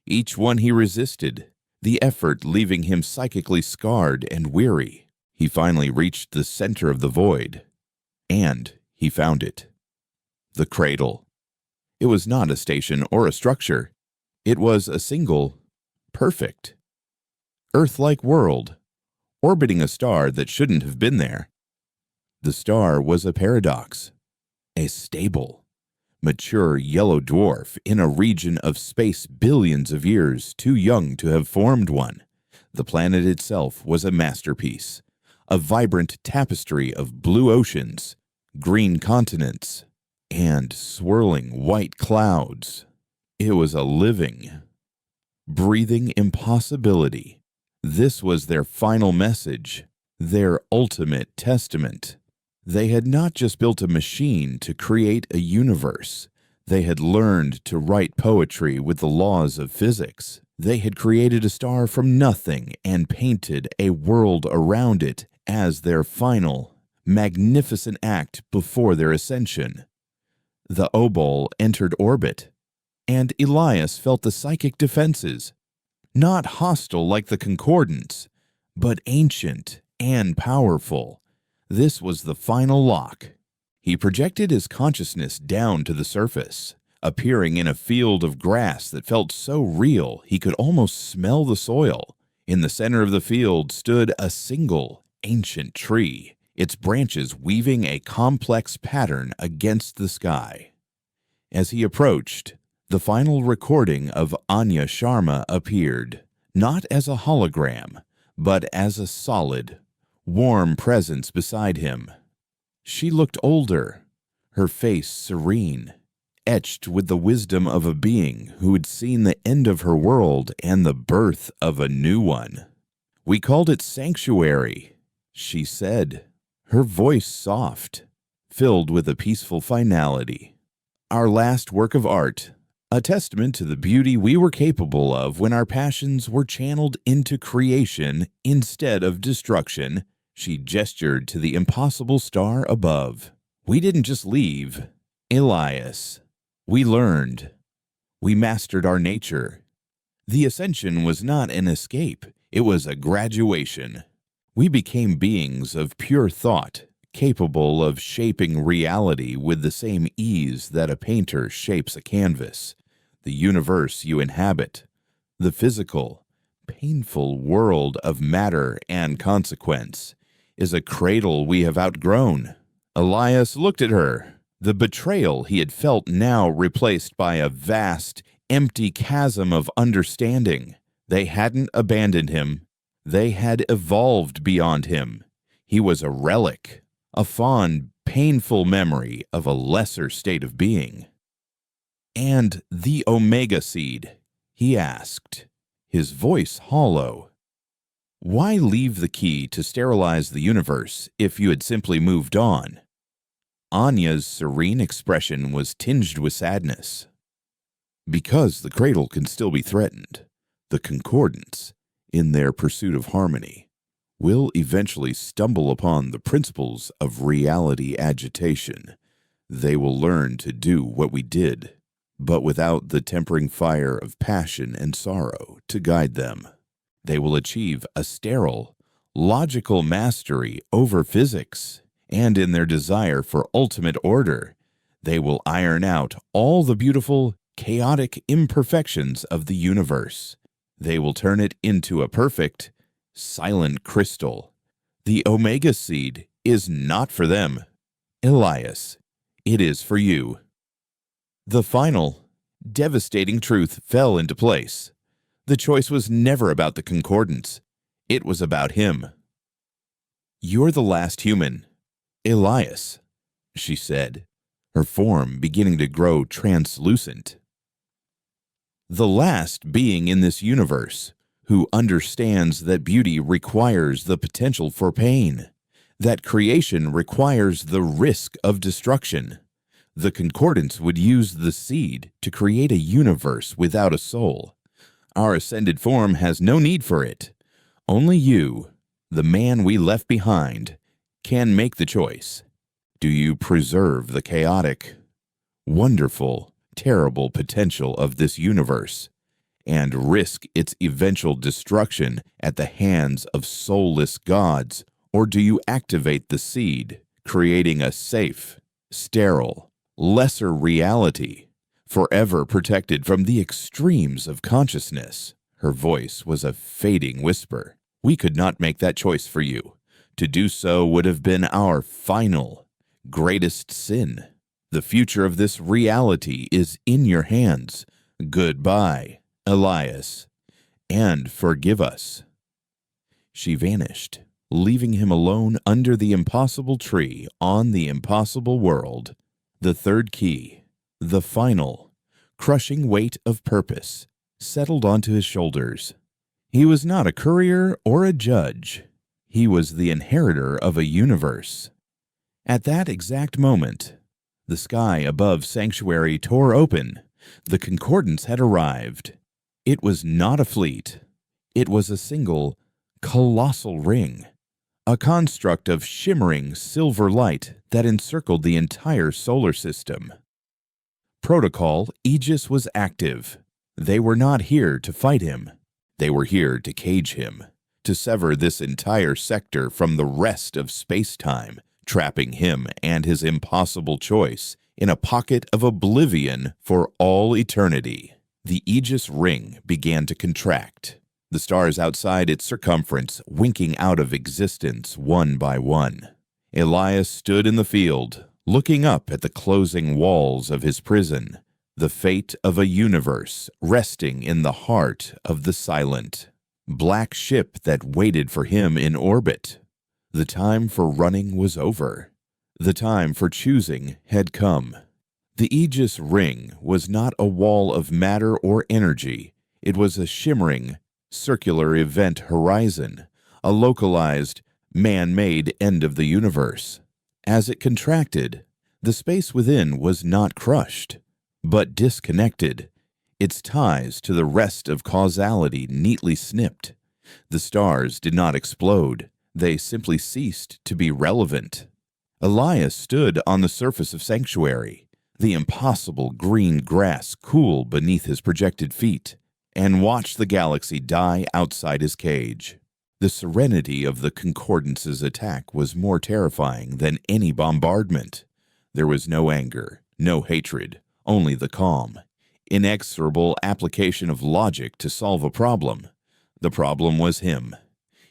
Each one he resisted, the effort leaving him psychically scarred and weary. He finally reached the center of the void, and he found it. The cradle. It was not a station or a structure. It was a single, perfect, Earth-like world, orbiting a star that shouldn't have been there. The star was a paradox, a stable, mature yellow dwarf in a region of space billions of years too young to have formed one. The planet itself was a masterpiece, a vibrant tapestry of blue oceans, green continents, and swirling white clouds. It was a living, breathing impossibility. This was their final message, their ultimate testament. They had not just built a machine to create a universe. They had learned to write poetry with the laws of physics. They had created a star from nothing and painted a world around it as their final, magnificent act before their ascension. The obol entered orbit, and Elias felt the psychic defenses, not hostile like the concordance, but ancient and powerful. This was the final lock. He projected his consciousness down to the surface, appearing in a field of grass that felt so real he could almost smell the soil. In the center of the field stood a single, ancient tree, its branches weaving a complex pattern against the sky. As he approached, the final recording of Anya Sharma appeared, not as a hologram, but as a solid, warm presence beside him. She looked older, her face serene, etched with the wisdom of a being who had seen the end of her world and the birth of a new one. "We called it Sanctuary," she said, her voice soft, filled with a peaceful finality. "Our last work of art, a testament to the beauty we were capable of when our passions were channeled into creation instead of destruction." She gestured to the impossible star above. "We didn't just leave, Elias. We learned. We mastered our nature. The ascension was not an escape. It was a graduation. We became beings of pure thought, capable of shaping reality with the same ease that a painter shapes a canvas. The universe you inhabit, the physical, painful world of matter and consequence, is a cradle we have outgrown." Elias looked at her, the betrayal he had felt now replaced by a vast, empty chasm of understanding. They hadn't abandoned him. They had evolved beyond him. He was a relic, a fond, painful memory of a lesser state of being. "And the Omega Seed?" he asked, his voice hollow. "Why leave the key to sterilize the universe if you had simply moved on?" Anya's serene expression was tinged with sadness. "Because the cradle can still be threatened. The concordance, in their pursuit of harmony, will eventually stumble upon the principles of reality agitation. They will learn to do what we did, but without the tempering fire of passion and sorrow to guide them. They will achieve a sterile, logical mastery over physics, and in their desire for ultimate order, they will iron out all the beautiful, chaotic imperfections of the universe. They will turn it into a perfect, silent crystal. The Omega Seed is not for them, Elias. It is for you." The final, devastating truth fell into place. The choice was never about the concordance. It was about him. "You're the last human, Elias," she said, her form beginning to grow translucent. "The last being in this universe who understands that beauty requires the potential for pain, that creation requires the risk of destruction. The concordance would use the seed to create a universe without a soul. Our ascended form has no need for it. Only you, the man we left behind, can make the choice. Do you preserve the chaotic, wonderful, terrible potential of this universe and risk its eventual destruction at the hands of soulless gods, or do you activate the seed, creating a safe, sterile, lesser reality, forever protected from the extremes of consciousness?" Her voice was a fading whisper. "We could not make that choice for you. To do so would have been our final, greatest sin. The future of this reality is in your hands. Goodbye, Elias, and forgive us." She vanished, leaving him alone under the impossible tree on the impossible world. The third key, the final, crushing weight of purpose, settled onto his shoulders. He was not a courier or a judge. He was the inheritor of a universe. At that exact moment, the sky above Sanctuary tore open. The concordance had arrived. It was not a fleet. It was a single, colossal ring, a construct of shimmering silver light that encircled the entire solar system. Protocol Aegis was active. They were not here to fight him. They were here to cage him, to sever this entire sector from the rest of space-time, trapping him and his impossible choice in a pocket of oblivion for all eternity. The Aegis ring began to contract, the stars outside its circumference winking out of existence one by one. Elias stood in the field, looking up at the closing walls of his prison, the fate of a universe resting in the heart of the silent, black ship that waited for him in orbit. The time for running was over. The time for choosing had come. The Aegis ring was not a wall of matter or energy. It was a shimmering, circular event horizon, a localized, man-made end of the universe. As it contracted, the space within was not crushed, but disconnected, its ties to the rest of causality neatly snipped. The stars did not explode, they simply ceased to be relevant. Elias stood on the surface of Sanctuary, the impossible green grass cool beneath his projected feet, and watched the galaxy die outside his cage. The serenity of the Concordance's attack was more terrifying than any bombardment. There was no anger, no hatred, only the calm, inexorable application of logic to solve a problem. The problem was him.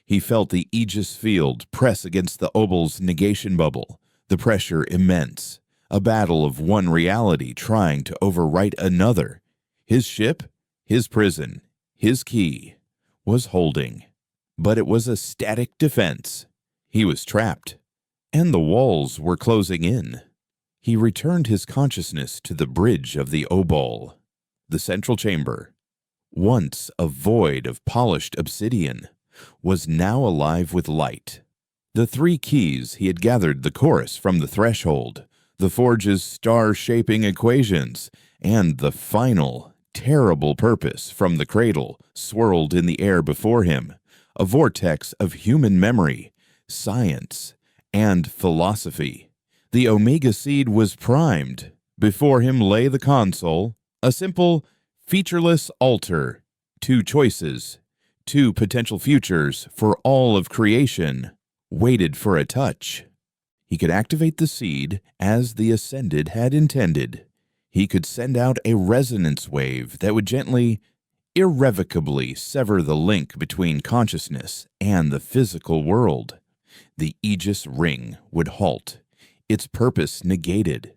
He felt the Aegis field press against the Obel's negation bubble, the pressure immense, a battle of one reality trying to overwrite another. His ship, his prison, his key, was holding. But it was a static defense. He was trapped, and the walls were closing in. He returned his consciousness to the bridge of the Obol, the central chamber. Once a void of polished obsidian, was now alive with light. The 3 keys he had gathered the chorus from the threshold, the forge's star-shaping equations, and the final, terrible purpose from the cradle swirled in the air before him, a vortex of human memory, science, and philosophy. The Omega seed was primed. Before him lay the console, a simple, featureless altar, 2 choices, 2 potential futures for all of creation, waited for a touch. He could activate the seed as the Ascended had intended. He could send out a resonance wave that would gently, irrevocably sever the link between consciousness and the physical world. The Aegis ring would halt, its purpose negated.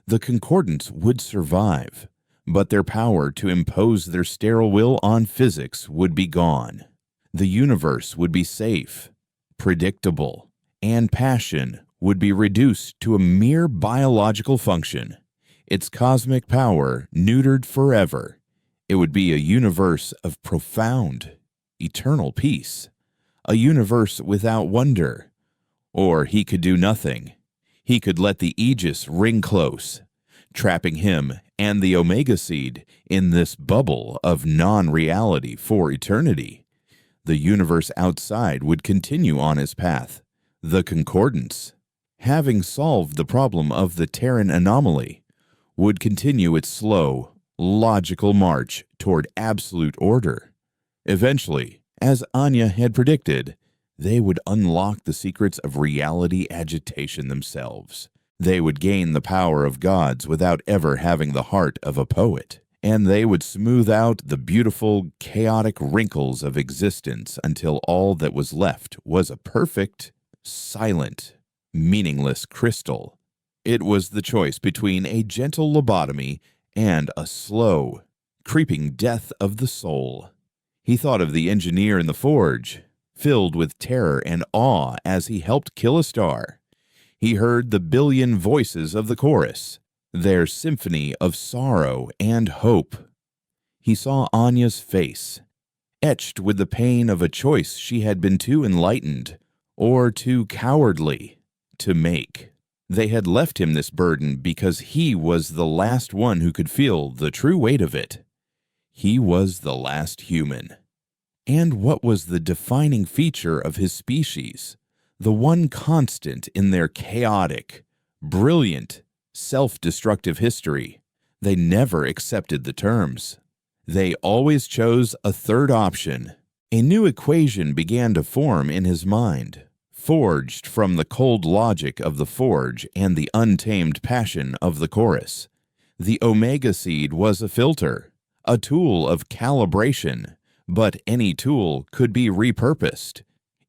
The Concordance would survive, but their power to impose their sterile will on physics would be gone. The universe would be safe, predictable, and passion would be reduced to a mere biological function, its cosmic power neutered forever. It would be a universe of profound, eternal peace, a universe without wonder. Or he could do nothing. He could let the Aegis ring close, trapping him and the Omega seed in this bubble of non-reality for eternity. The universe outside would continue on his path, the Concordance, having solved the problem of the Terran anomaly, would continue its slow, logical march toward absolute order. Eventually, as Anya had predicted, they would unlock the secrets of reality agitation themselves. They would gain the power of gods without ever having the heart of a poet, and they would smooth out the beautiful, chaotic wrinkles of existence until all that was left was a perfect, silent, meaningless crystal. It was the choice between a gentle lobotomy and a slow, creeping death of the soul. He thought of the engineer in the forge, filled with terror and awe as he helped kill a star. He heard the billion voices of the chorus, their symphony of sorrow and hope. He saw Anya's face, etched with the pain of a choice she had been too enlightened or too cowardly to make. They had left him this burden because he was the last one who could feel the true weight of it. He was the last human. And what was the defining feature of his species? The one constant in their chaotic, brilliant, self-destructive history. They never accepted the terms. They always chose a third option. A new equation began to form in his mind, forged from the cold logic of the forge and the untamed passion of the chorus. The Omega seed was a filter, a tool of calibration, but any tool could be repurposed.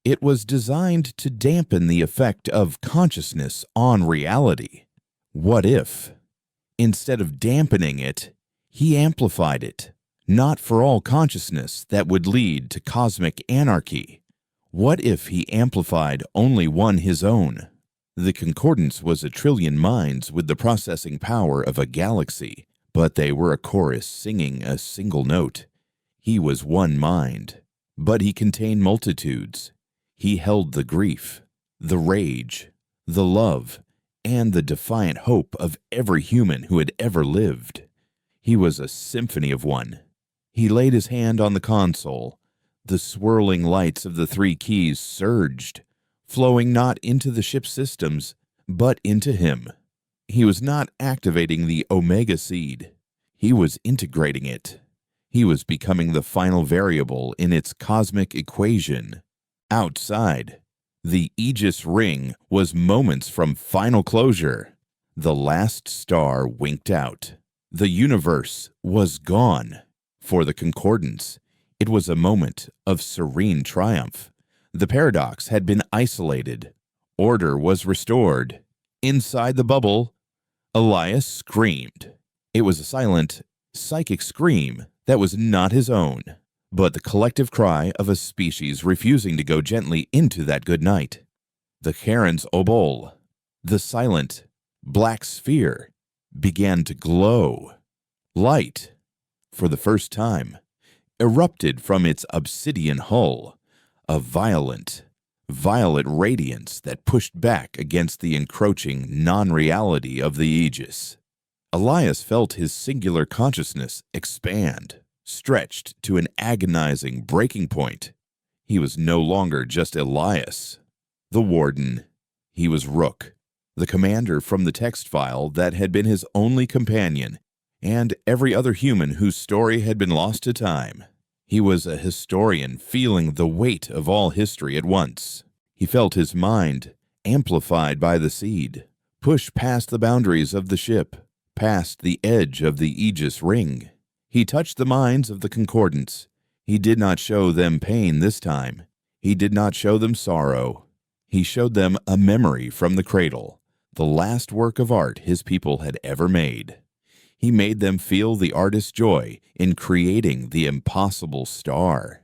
It was designed to dampen the effect of consciousness on reality. What if, instead of dampening it, he amplified it? Not for all consciousness that would lead to cosmic anarchy. What if he amplified only one his own? The Concordance was a trillion minds with the processing power of a galaxy, but they were a chorus singing a single note. He was one mind, but he contained multitudes. He held the grief, the rage, the love, and the defiant hope of every human who had ever lived. He was a symphony of one. He laid his hand on the console. The swirling lights of the three keys surged, flowing not into the ship's systems, but into him. He was not activating the Omega Seed. He was integrating it. He was becoming the final variable in its cosmic equation. Outside, the Aegis ring was moments from final closure. The last star winked out. The universe was gone. For the Concordance, it was a moment of serene triumph. The paradox had been isolated. Order was restored. Inside the bubble, Elias screamed. It was a silent, psychic scream that was not his own, but the collective cry of a species refusing to go gently into that good night. The Charon's obol, the silent, black sphere, began to glow. Light, for the first time, erupted from its obsidian hull, a violent, violet radiance that pushed back against the encroaching non-reality of the Aegis. Elias felt his singular consciousness expand, stretched to an agonizing breaking point. He was no longer just Elias, the warden. He was Rook, the commander from the text file that had been his only companion, and every other human whose story had been lost to time. He was a historian feeling the weight of all history at once. He felt his mind, amplified by the seed, push past the boundaries of the ship, past the edge of the Aegis ring. He touched the minds of the Concordance. He did not show them pain this time. He did not show them sorrow. He showed them a memory from the cradle, the last work of art his people had ever made. He made them feel the artist's joy in creating the impossible star.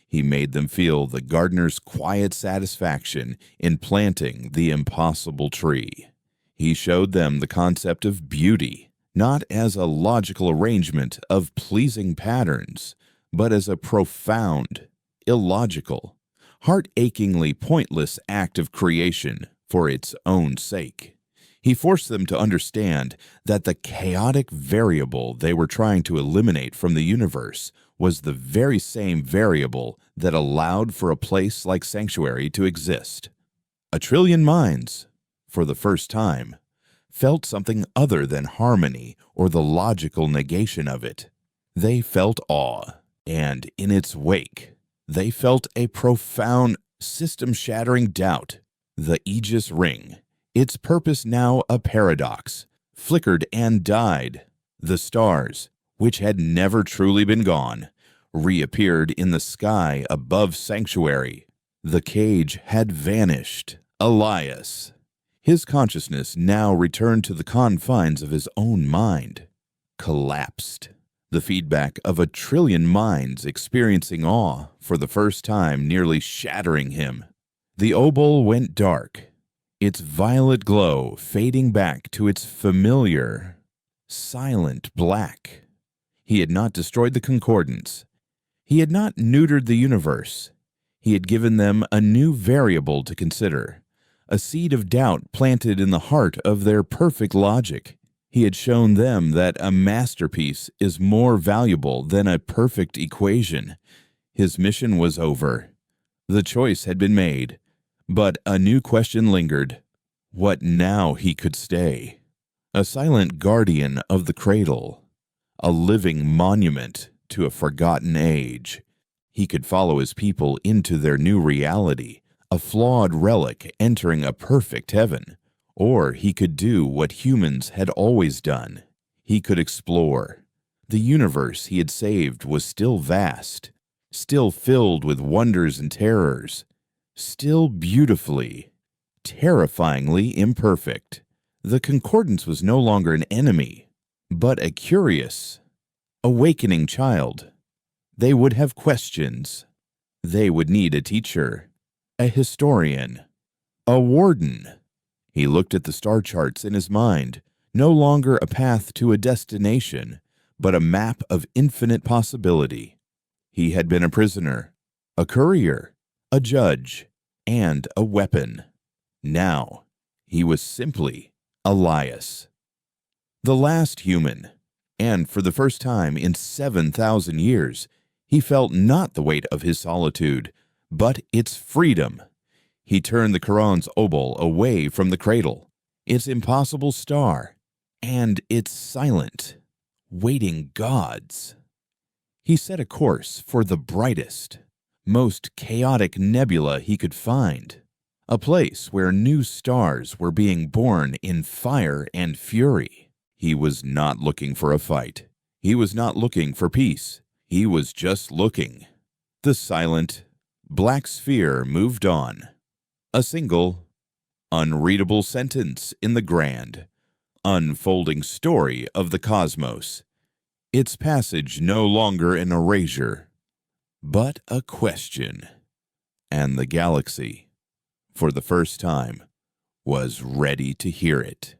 He made them feel the gardener's quiet satisfaction in planting the impossible tree. He showed them the concept of beauty, not as a logical arrangement of pleasing patterns, but as a profound, illogical, heart-achingly pointless act of creation for its own sake. He forced them to understand that the chaotic variable they were trying to eliminate from the universe was the very same variable that allowed for a place like Sanctuary to exist. A trillion minds, for the first time, felt something other than harmony or the logical negation of it. They felt awe, and in its wake, they felt a profound, system-shattering doubt. The Aegis ring, its purpose now a paradox, flickered and died. The stars, which had never truly been gone, reappeared in the sky above Sanctuary. The cage had vanished. Elias. His consciousness now returned to the confines of his own mind. Collapsed. The feedback of a trillion minds experiencing awe for the first time nearly shattering him. The obol went dark, its violet glow fading back to its familiar, silent black. He had not destroyed the Concordance. He had not neutered the universe. He had given them a new variable to consider, a seed of doubt planted in the heart of their perfect logic. He had shown them that a masterpiece is more valuable than a perfect equation. His mission was over. The choice had been made, but a new question lingered. What now he could stay? A silent guardian of the cradle, a living monument to a forgotten age. He could follow his people into their new reality, a flawed relic entering a perfect heaven. Or he could do what humans had always done. He could explore. The universe he had saved was still vast, still filled with wonders and terrors, still beautifully, terrifyingly imperfect. The Concordance was no longer an enemy, but a curious, awakening child. They would have questions. They would need a teacher, a historian, a warden. He looked at the star charts in his mind, no longer a path to a destination, but a map of infinite possibility. He had been a prisoner, a courier, a judge, and a weapon. Now, he was simply Elias, the last human, and for the first time in 7,000 years, he felt not the weight of his solitude, but its freedom. He turned the Quran's obol away from the cradle, its impossible star, and its silent, waiting gods. He set a course for the brightest, most chaotic nebula he could find, a place where new stars were being born in fire and fury. He was not looking for a fight. He was not looking for peace. He was just looking. The silent, black sphere moved on. A single, unreadable sentence in the grand, unfolding story of the cosmos. Its passage no longer an erasure, but a question. And the galaxy, for the first time, was ready to hear it.